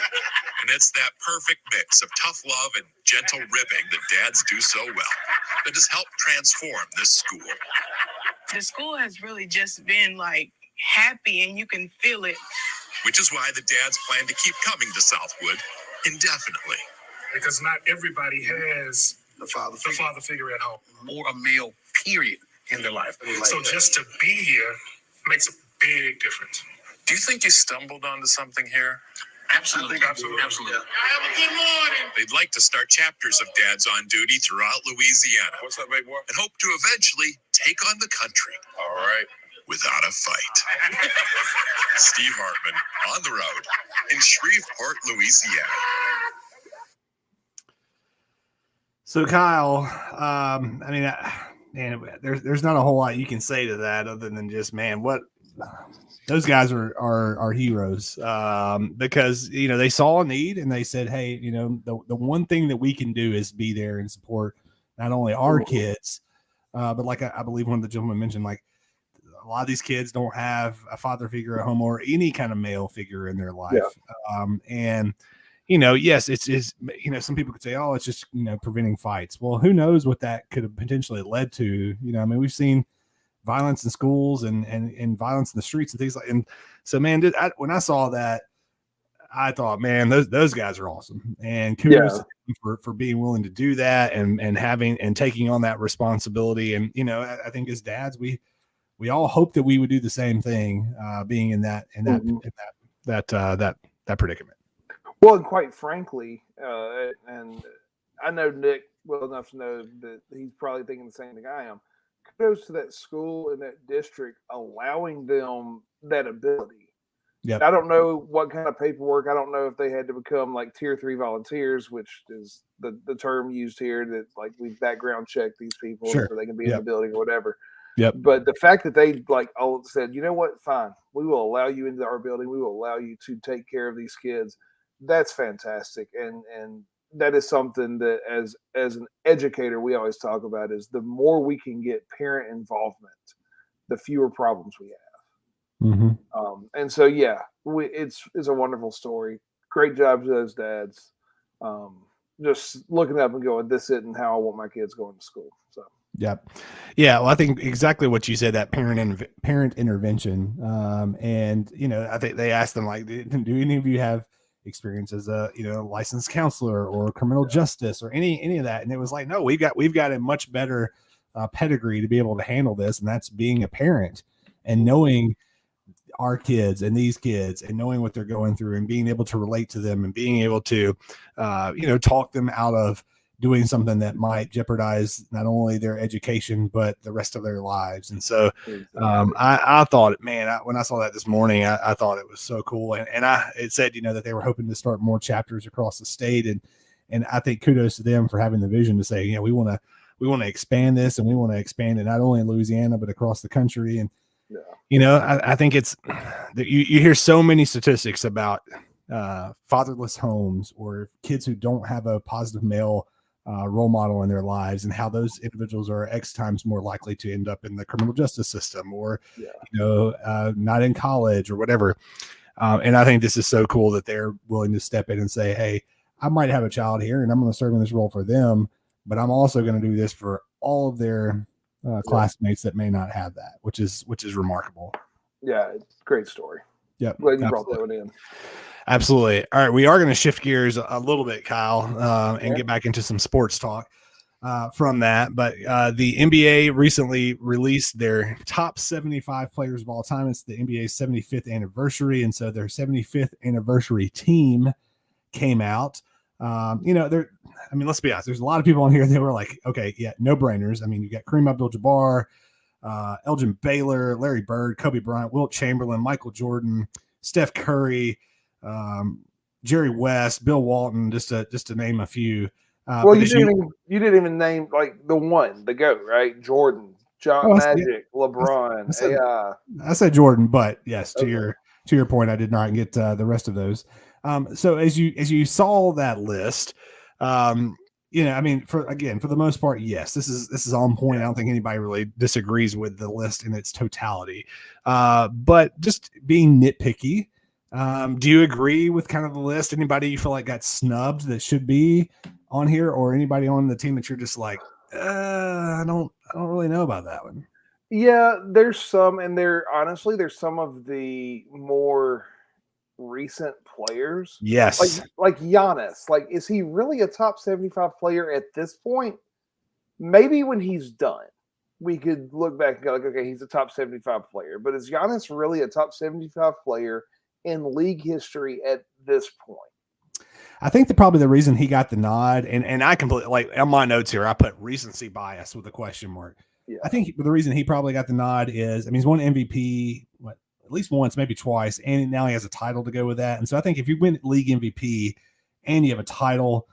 And it's that perfect mix of tough love and gentle ribbing that dads do so well that has helped transform this school.
The school has really just been like happy and you can feel it.
Which is why the dads plan to keep coming to Southwood indefinitely.
Because not everybody has
The father
figure at home.
or a male, period, in their life.
So just to be here makes a big difference.
Do you think you stumbled onto something here?
Absolutely.
Yeah.
Have a good morning.
They'd like to start chapters of Dads on Duty throughout Louisiana
What's up, baby boy?
and hope to eventually take on the country
All right.
without a fight. Steve Hartman on the road in Shreveport, Louisiana.
So, Kyle, I mean, man, there's not a whole lot you can say to that other than just, man, what those guys are heroes because, you know, they saw a need and they said, hey, you know, the one thing that we can do is be there and support not only our kids, but like I believe one of the gentlemen mentioned, like a lot of these kids don't have a father figure at home or any kind of male figure in their life. And, you know, yes, it's you know, some people could say, oh, it's just, you know, preventing fights. Well, who knows what that could have potentially led to? You know, I mean, we've seen violence in schools and violence in the streets and things like. And so, man, when I saw that, I thought, man, those guys are awesome, and kudos to them for being willing to do that and having and taking on that responsibility. And I think as dads, we all hope that we would do the same thing, being in that predicament.
Well, and quite frankly, and I know Nick well enough to know that he's probably thinking the same thing I am. Kudos to that school and that district allowing them that ability.
Yep.
I don't know what kind of paperwork. I don't know if they had to become like tier 3 volunteers, which is the term used here, that like we background check these people so they can be in the building or whatever.
Yep.
But the fact that they like all said, you know what, fine, we will allow you into our building. We will allow you to take care of these kids. That's fantastic. And that is something that as an educator, we always talk about is the more we can get parent involvement, the fewer problems we have.
Mm-hmm.
And so, it's a wonderful story. Great job to those dads. Just looking up and going, this isn't how I want my kids going to school. So,
yeah. Well, I think exactly what you said, that parent intervention. And I think they asked them, like, do any of you have experience as a licensed counselor or criminal justice or any of that? And it was like, no, we've got a much better pedigree to be able to handle this, and that's being a parent and knowing our kids and these kids and knowing what they're going through and being able to relate to them and being able to talk them out of doing something that might jeopardize not only their education but the rest of their lives. And so I thought, man, when I saw that this morning, I thought it was so cool. And it said that they were hoping to start more chapters across the state, and I think kudos to them for having the vision to say, we want to expand this, and we want to expand it not only in Louisiana but across the country. And I think it's you hear so many statistics about fatherless homes or kids who don't have a positive male role model in their lives, and how those individuals are X times more likely to end up in the criminal justice system or not in college or whatever. And I think this is so cool that they're willing to step in and say, hey, I might have a child here and I'm going to serve in this role for them, but I'm also going to do this for all of their classmates that may not have that, which is remarkable.
Yeah, great story.
Yep.
Glad you brought that one in.
Absolutely. All right, we are going to shift gears a little bit, Kyle, and get back into some sports talk from that. But the NBA recently released their top 75 players of all time. It's the NBA's 75th anniversary, and so their 75th anniversary team came out. Let's be honest. There's a lot of people on here that were like, okay, yeah, no brainers. I mean, you got Kareem Abdul-Jabbar, Elgin Baylor, Larry Bird, Kobe Bryant, Wilt Chamberlain, Michael Jordan, Steph Curry, Jerry West, Bill Walton, just to name a few.
Well, you didn't even name like the GOAT, right? Jordan, Magic, LeBron, AI.
I said Jordan, but yes, to your point, I did not get the rest of those. So as you saw that list, for the most part, yes, this is on point. I don't think anybody really disagrees with the list in its totality. But just being nitpicky, do you agree with kind of the list? Anybody you feel like got snubbed that should be on here, or anybody on the team that you're just like, I don't really know about that one?
Yeah, there's some, and there's some of the more recent players.
Yes.
Like Giannis. Like, is he really a top 75 player at this point? Maybe when he's done, we could look back and go like, okay, he's a top 75 player. But is Giannis really a top 75 player in league history at this point?
I think probably the reason he got the nod, and I completely, like, on my notes here, I put recency bias with a question mark.
Yeah.
I think the reason he probably got the nod is, he's won MVP, at least once, maybe twice, and now he has a title to go with that. And so I think if you win league MVP and you have a title,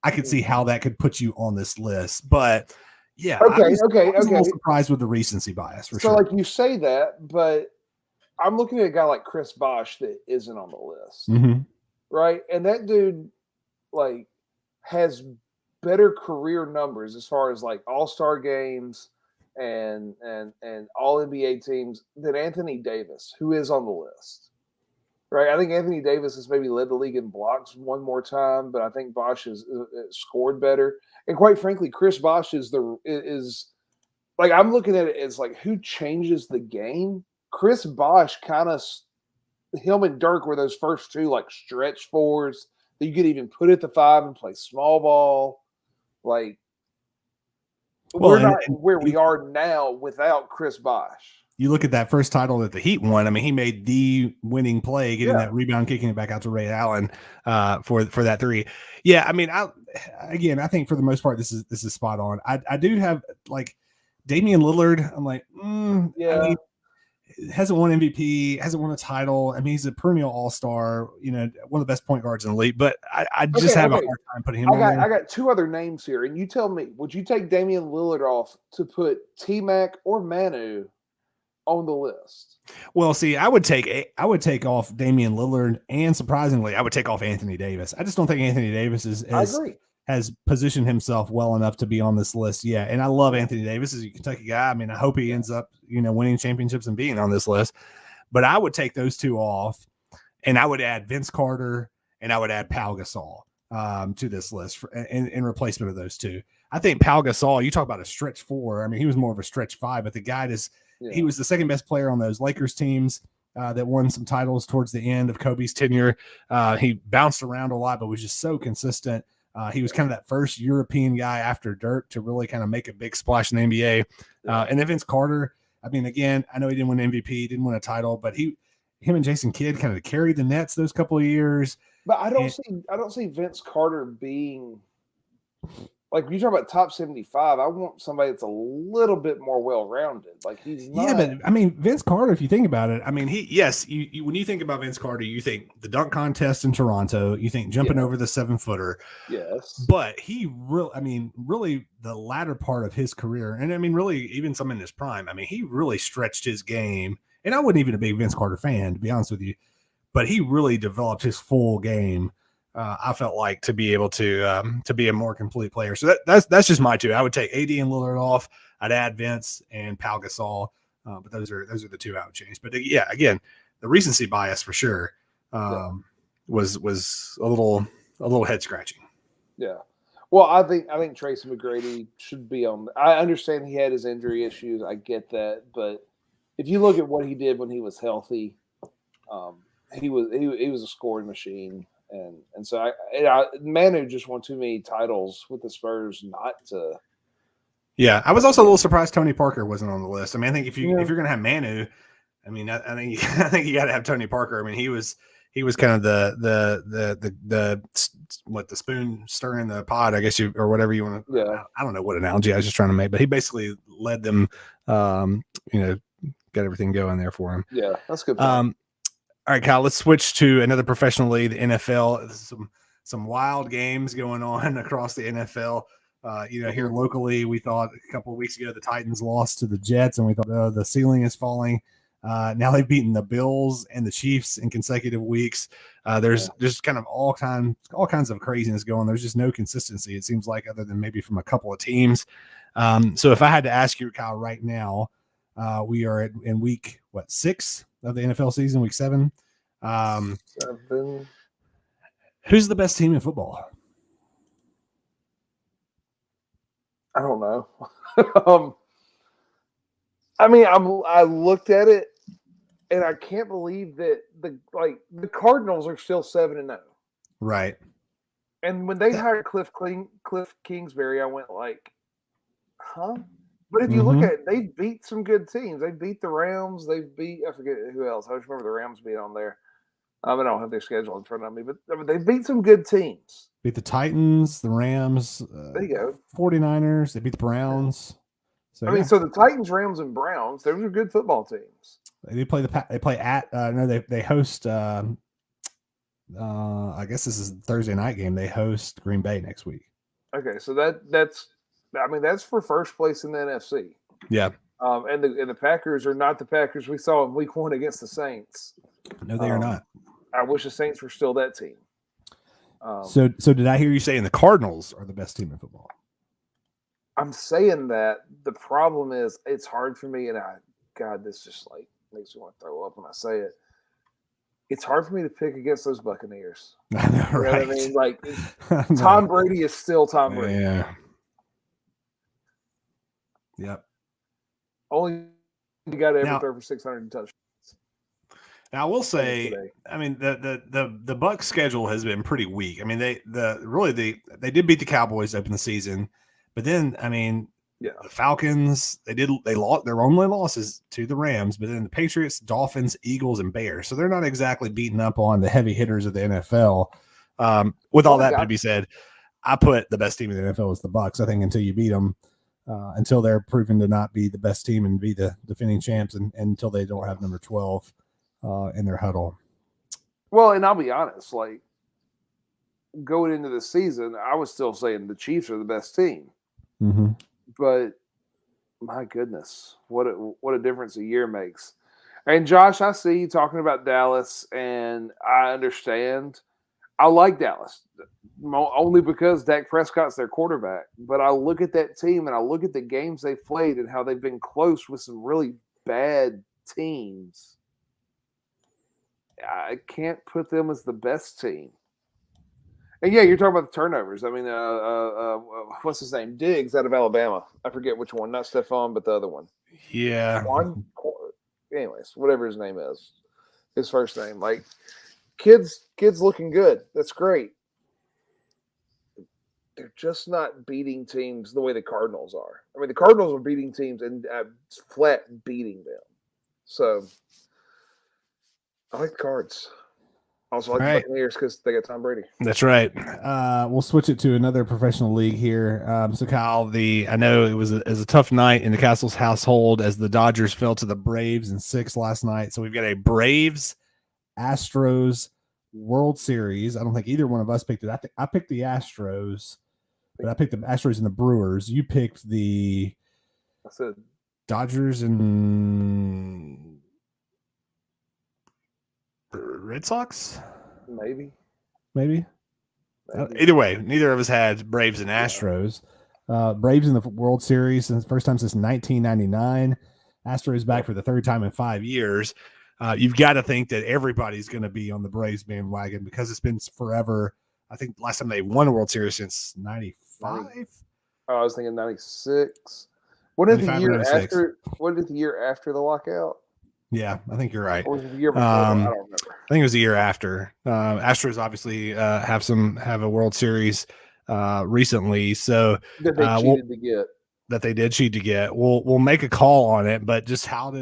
I could see how that could put you on this list. But yeah,
okay.
I was a little surprised with the recency bias for sure.
So like you say that, but I'm looking at a guy like Chris Bosh that isn't on the list, right? And that dude like has better career numbers as far as like all-star games and all NBA teams than Anthony Davis, who is on the list, right? I think Anthony Davis has maybe led the league in blocks one more time, but I think Bosh has scored better. And quite frankly, Chris Bosh is like I'm looking at it as like who changes the game. Chris Bosh kind of him and Dirk were those first two like stretch fours that you could even put at the 5 and play small ball. Like we're not where we are now without Chris Bosh.
You look at that first title that the Heat won. I mean, he made the winning play, getting that rebound, kicking it back out to Ray Allen for that three. Yeah, I mean, I think for the most part, this is spot on. I do have like Damian Lillard. I'm like, I mean, hasn't won MVP, hasn't won a title. I mean, he's a perennial all-star, you know, one of the best point guards in the league, but I just have a hard time putting him on there.
I got two other names here, and you tell me, would you take Damian Lillard off to put T-Mac or Manu on the list?
Well, see, I would take off Damian Lillard, and surprisingly, I would take off Anthony Davis. I just don't think Anthony Davis has positioned himself well enough to be on this list yet. And I love Anthony Davis as a Kentucky guy. I mean, I hope he ends up, you know, winning championships and being on this list. But I would take those two off, and I would add Vince Carter and I would add Pau Gasol to this list in replacement of those two. I think Pau Gasol, you talk about a stretch 4. I mean, he was more of a stretch 5, but the guy he was the second best player on those Lakers teams that won some titles towards the end of Kobe's tenure. He bounced around a lot, but was just so consistent. He was kind of that first European guy after Dirk to really kind of make a big splash in the NBA. And then Vince Carter, I mean, again, I know he didn't win MVP, didn't win a title, but him and Jason Kidd kind of carried the Nets those couple of years.
But I don't see Vince Carter being like, you talk about top 75. I want somebody that's a little bit more well-rounded. Like he's not.
Yeah, but I mean, Vince Carter, if you think about it, I mean, you when you think about Vince Carter, you think the dunk contest in Toronto, you think jumping over the 7-footer.
Yes.
But he really the latter part of his career, and I mean, really even some in his prime, I mean, he really stretched his game. And I wasn't even a big Vince Carter fan, to be honest with you, but he really developed his full game. I felt like to be able to be a more complete player. So that's just my two. I would take AD and Lillard off. I'd add Vince and Pau Gasol, but those are the two I would change. But yeah, again, the recency bias for sure was a little head scratching.
Yeah. Well, I think Tracy McGrady should be on. I understand he had his injury issues. I get that, but if you look at what he did when he was healthy, he was a scoring machine. And so Manu just won too many titles with the Spurs not to.
Yeah, I was also a little surprised Tony Parker wasn't on the list. I mean, I think if you're gonna have Manu, I mean, I think you got to have Tony Parker. I mean, he was kind of the spoon stirring the pot, I guess or whatever you want to.
Yeah.
I don't know what analogy I was just trying to make, but he basically led them. Got everything going there for him.
Yeah, that's good.
All right, Kyle, let's switch to another professional league, the NFL. Some wild games going on across the NFL. Here locally, we thought a couple of weeks ago the Titans lost to the Jets, and we thought the ceiling is falling. Now they've beaten the Bills and the Chiefs in consecutive weeks. There's just kind of all kinds of craziness going. There's just no consistency, it seems like, other than maybe from a couple of teams. So if I had to ask you, Kyle, right now, we are in week 6 of the NFL season, week 7.
7.
Who's the best team in football?
I don't know. I mean, I looked at it, and I can't believe that the Cardinals are still 7-0.
Right.
And when they hired Cliff Kingsbury, I went like, huh? But if you look at it, they beat some good teams. They beat the Rams. I forget who else. I just remember the Rams being on there. I don't have their schedule in front of me, but they beat some good teams.
Beat the Titans, the Rams.
There you go.
49ers. They beat the Browns. So,
so the Titans, Rams, and Browns, those are good football teams.
They host. I guess this is the Thursday night game. They host Green Bay next week.
Okay, so that's for first place in the NFC.
Yeah.
And the Packers are not the Packers we saw in week 1 against the Saints.
No, they are not.
I wish the Saints were still that team.
So did I hear you saying the Cardinals are the best team in football?
I'm saying that. The problem is it's hard for me, and this just like makes me want to throw up when I say it. It's hard for me to pick against those Buccaneers.
I know, right?
You know what I mean? Like Tom Brady is still Tom Brady.
Yeah. Yep.
Only got to ever
Now-
throw for 600 touchdowns.
Now, I will say,
today.
I mean, the Bucks schedule has been pretty weak. I mean, they did beat the Cowboys to open the season, but then, I mean,
Yeah.
the Falcons, they lost their only losses to the Rams, but then the Patriots, Dolphins, Eagles, and Bears. So they're not exactly beating up on the heavy hitters of the NFL. With all that to be said, I put the best team in the NFL as the Bucks. I think until you beat them, until they're proven to not be the best team and be the defending champs, and until they don't have number 12 in their huddle.
Well, and I'll be honest, like going into the season, I was still saying the Chiefs are the best team.
Mm-hmm.
But my goodness, what a difference a year makes. And Josh, I see you talking about Dallas, and I understand. I like Dallas only because Dak Prescott's their quarterback. But I look at that team and I look at the games they've played and how they've been close with some really bad teams. I can't put them as the best team. And yeah, you're talking about the turnovers. I mean, what's his name? Diggs out of Alabama. I forget which one. Not Stephon, but the other one.
Yeah.
Anyways, whatever his name is, his first name. Like, kids looking good. That's great. They're just not beating teams the way the Cardinals are. I mean, the Cardinals are beating teams and flat beating them. So I like the Cards. Also, like the Buccaneers because they got Tom Brady.
That's right. We'll switch it to another professional league here. So, Kyle, I know it was a tough night in the Castles household as the Dodgers fell to the Braves in 6 last night. So we've got a Braves Astros World Series. I don't think either one of us picked it. I picked the Astros, but I picked the Astros and the Brewers. You picked the Dodgers and Red Sox?
Maybe.
Either way, neither of us had Braves and Astros. Braves in the World Series, since first time since 1999. Astros back for the third time in 5 years. You've got to think that everybody's going to be on the Braves bandwagon because it's been forever. I think last time they won a World Series since 95.
I was thinking 96. What did the year
96.
after? What did the year after the lockout?
Yeah, I think you're right.
Or was it the year before? I don't remember.
I think it was the year after. Astros obviously have a World Series recently, so
that they cheated to get.
That they did cheat to get. We'll make a call on it, but just how's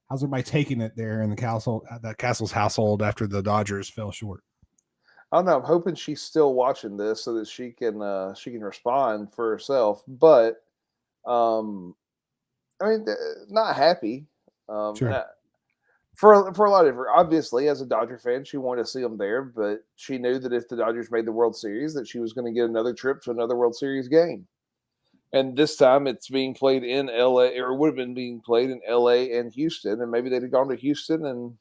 everybody taking it there in the Castles household after the Dodgers fell short?
I don't know. I'm hoping she's still watching this so that she can respond for herself. But I mean, not happy.
Sure.
For a lot of different, obviously, as a Dodger fan, she wanted to see them there, but she knew that if the Dodgers made the World Series, that she was going to get another trip to another World Series game. And this time, it's being played in LA, or would have been being played in LA and Houston, and maybe they'd have gone to Houston and,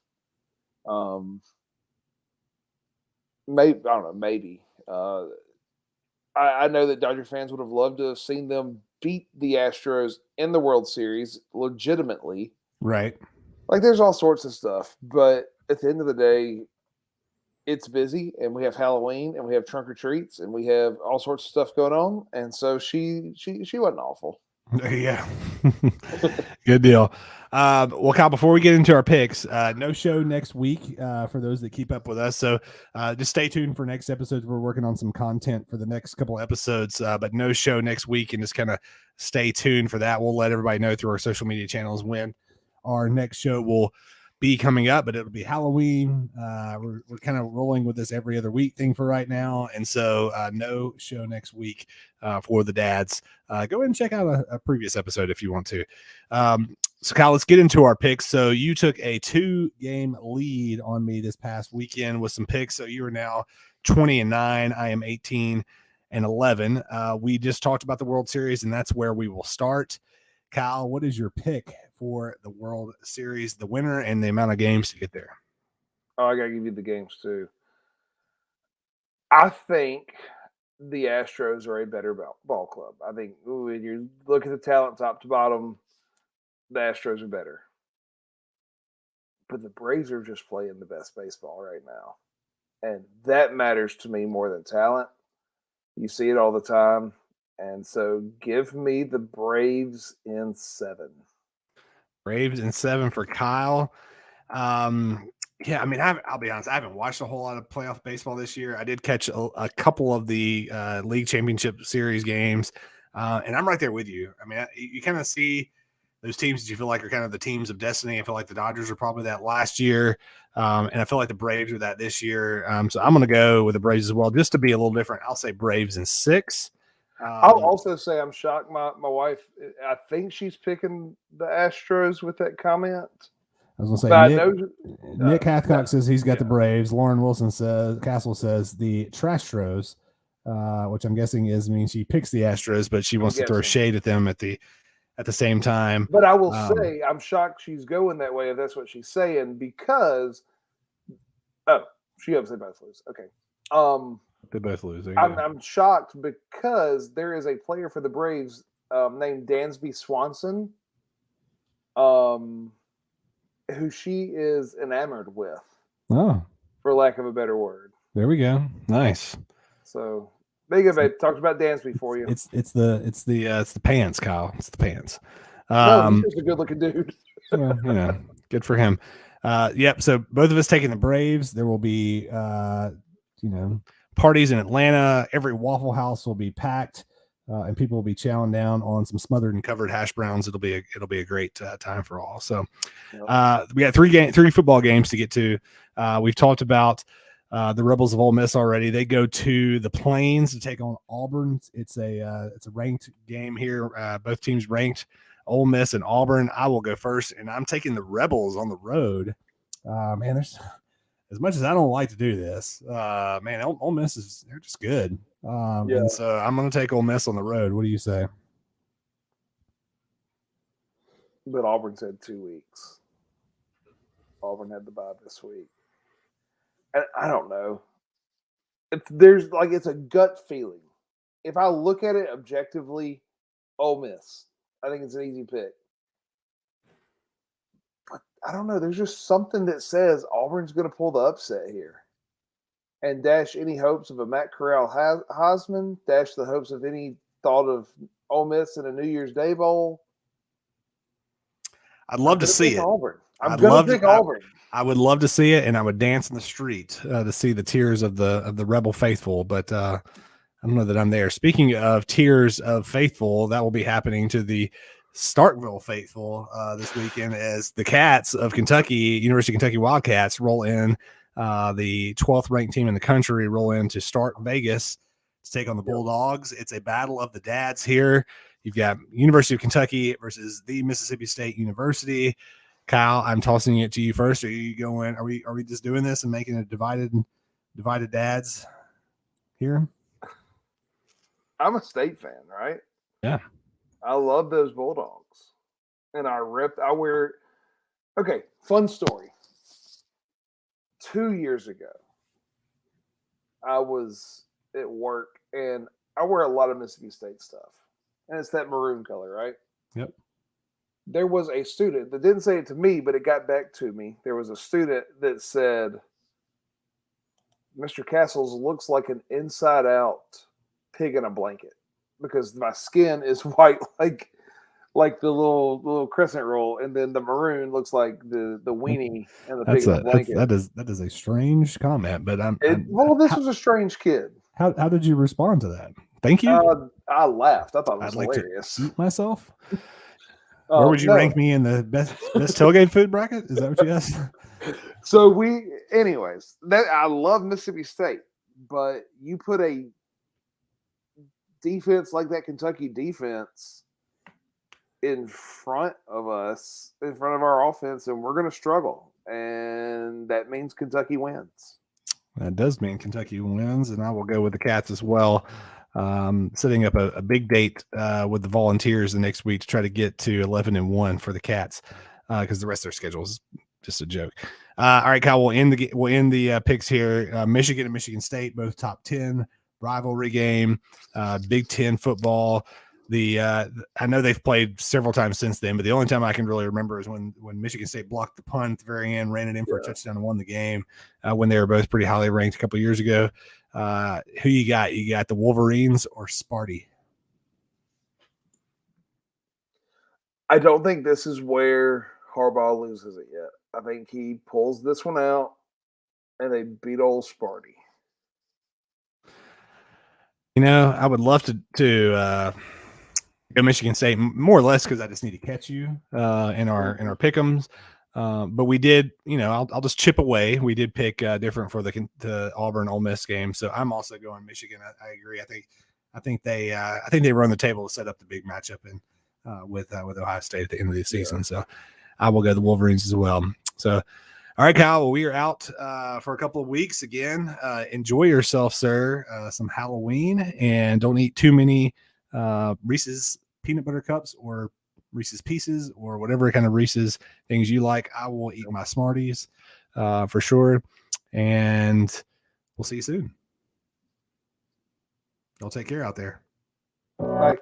maybe I don't know, maybe. I know that Dodger fans would have loved to have seen them beat the Astros in the World Series legitimately.
Right.
Like, there's all sorts of stuff, but at the end of the day, it's busy, and we have Halloween, and we have trunk or treats, and we have all sorts of stuff going on, and so she wasn't awful.
Yeah. Good deal. Well, Kyle, before we get into our picks, no show next week for those that keep up with us. So just stay tuned for next episodes. We're working on some content for the next couple of episodes, but no show next week, and just kind of stay tuned for that. We'll let everybody know through our social media channels when our next show will be coming up, but it'll be Halloween. We're kind of rolling with this every other week thing for right now. And so no show next week for the dads. Go ahead and check out a previous episode if you want to. So Kyle, let's get into our picks. So you took a 2-game lead on me this past weekend with some picks. So you are now 20-9. I am 18-11. We just talked about the World Series, and that's where we will start. Kyle, what is your pick for the World Series, the winner, and the amount of games to get there?
Oh, I got to give you the games too. I think the Astros are a better ball club. I think when you look at the talent top to bottom, the Astros are better. But the Braves are just playing the best baseball right now. And that matters to me more than talent. You see it all the time. And so give me the Braves in 7.
Braves in 7 for Kyle. Yeah, I mean, I'll be honest, I haven't watched a whole lot of playoff baseball this year. I did catch a couple of the league championship series games, and I'm right there with you. I mean, you kind of see those teams that you feel like are kind of the teams of destiny. I feel like the Dodgers are probably that last year, and I feel like the Braves are that this year. So I'm going to go with the Braves as well, just to be a little different. I'll say Braves in 6.
I'll also say I'm shocked. My wife, I think she's picking the Astros with that comment.
I was
But
going
I
to say Nick Hathcock says he's got the
yeah.
Braves. Lauren Wilson says Castle says the Trastros, which I'm guessing means she picks the Astros, but she wants to throw
guessing.
shade at them at the same time.
But I will say I'm shocked she's going that way if that's what she's saying, because she hopes they both lose. Okay.
They both lose. There you go.
I'm shocked because there is a player for the Braves named Dansby Swanson, who she is enamored with,
Oh,
for lack of a better word.
there we go. Nice.
So there you go, babe. Talked about Dansby for you.
It's the pants, Kyle. It's the pants.
No, he's just a good-looking dude.
Well, good for him. Yep. So both of us taking the Braves. There will be, parties in Atlanta. Every Waffle House will be packed, and people will be chowing down on some smothered and covered hash browns. It'll be a great time for all. So, we got three football games to get to. We've talked about the Rebels of Ole Miss already. They go to the Plains to take on Auburn. It's a ranked game here. Both teams ranked. Ole Miss and Auburn. I will go first, and I'm taking the Rebels on the road. Man, there's as much as I don't like to do this, man, Ole Miss they're just good. And so I'm going to take Ole Miss on the road. What do you say?
But Auburn said 2 weeks. Auburn had the bye this week. And I don't know. It's a gut feeling. If I look at it objectively, Ole Miss. I think it's an easy pick. But I don't know. There's just something that says Auburn's going to pull the upset here and dash any hopes of a Matt Corral Heisman, dash the hopes of any thought of Ole Miss in a New Year's Day Bowl.
I'd love to see it.
Auburn. I'm going to pick Auburn.
I would love to see it, and I would dance in the street to see the tears of the Rebel faithful. But I don't know that I'm there. Speaking of tears of faithful, that will be happening to the Starkville faithful this weekend as the Cats of Kentucky, University of Kentucky Wildcats, roll in. The 12th ranked team in the country roll into Stark Vegas to take on the Bulldogs. It's a battle of the dads here. You've got University of Kentucky versus the Mississippi State University. Kyle, I'm tossing it to you first. Are you going? Are we just doing this and making a divided dads here?
I'm a State fan, right?
Yeah.
I love those Bulldogs. And okay, fun story. 2 years ago, I was at work and I wear a lot of Mississippi State stuff. And it's that maroon color, right?
Yep.
There was a student that didn't say it to me, but it got back to me. There was a student that said, Mr. Castles looks like an inside-out pig in a blanket because my skin is white like the little crescent roll, and then the maroon looks like the weenie and the pig in a blanket.
That is a strange comment, but
this was a strange kid.
How did you respond to that? Thank you.
I laughed. I thought it was
I'd
hilarious.
like to eat myself. Where would you rank me in the best tailgate food bracket? Is that what you asked?
So I love Mississippi State, but you put a defense like that Kentucky defense in front of us, in front of our offense, and we're going to struggle. And that means Kentucky wins.
That does mean Kentucky wins, and I will go with the Cats as well. Setting up a big date with the Volunteers the next week to try to get to 11-1 for the Cats because the rest of their schedule is just a joke. All right, Kyle, we'll end the picks here. Michigan and Michigan State, both top 10 rivalry game. Big Ten football. I know they've played several times since then, but the only time I can really remember is when Michigan State blocked the punt at the very end, ran it in for a touchdown and won the game when they were both pretty highly ranked a couple of years ago. Who you got? You got the Wolverines or Sparty?
I don't think this is where Harbaugh loses it yet. I think he pulls this one out, and they beat old Sparty.
You know, I would love to go Michigan State more or less because I just need to catch you in our pick'ems. But we did, you know, I'll just chip away. We did pick different for the Auburn Ole Miss game, so I'm also going Michigan. I agree. I think they run the table to set up the big matchup and with Ohio State at the end of the season. So I will go the Wolverines as well. So. All right, Kyle. Well, we are out for a couple of weeks again. Enjoy yourself, sir. Some Halloween, and don't eat too many Reese's peanut butter cups or Reese's Pieces or whatever kind of Reese's things you like. I will eat my Smarties for sure, and we'll see you soon. Y'all take care out there.
Bye.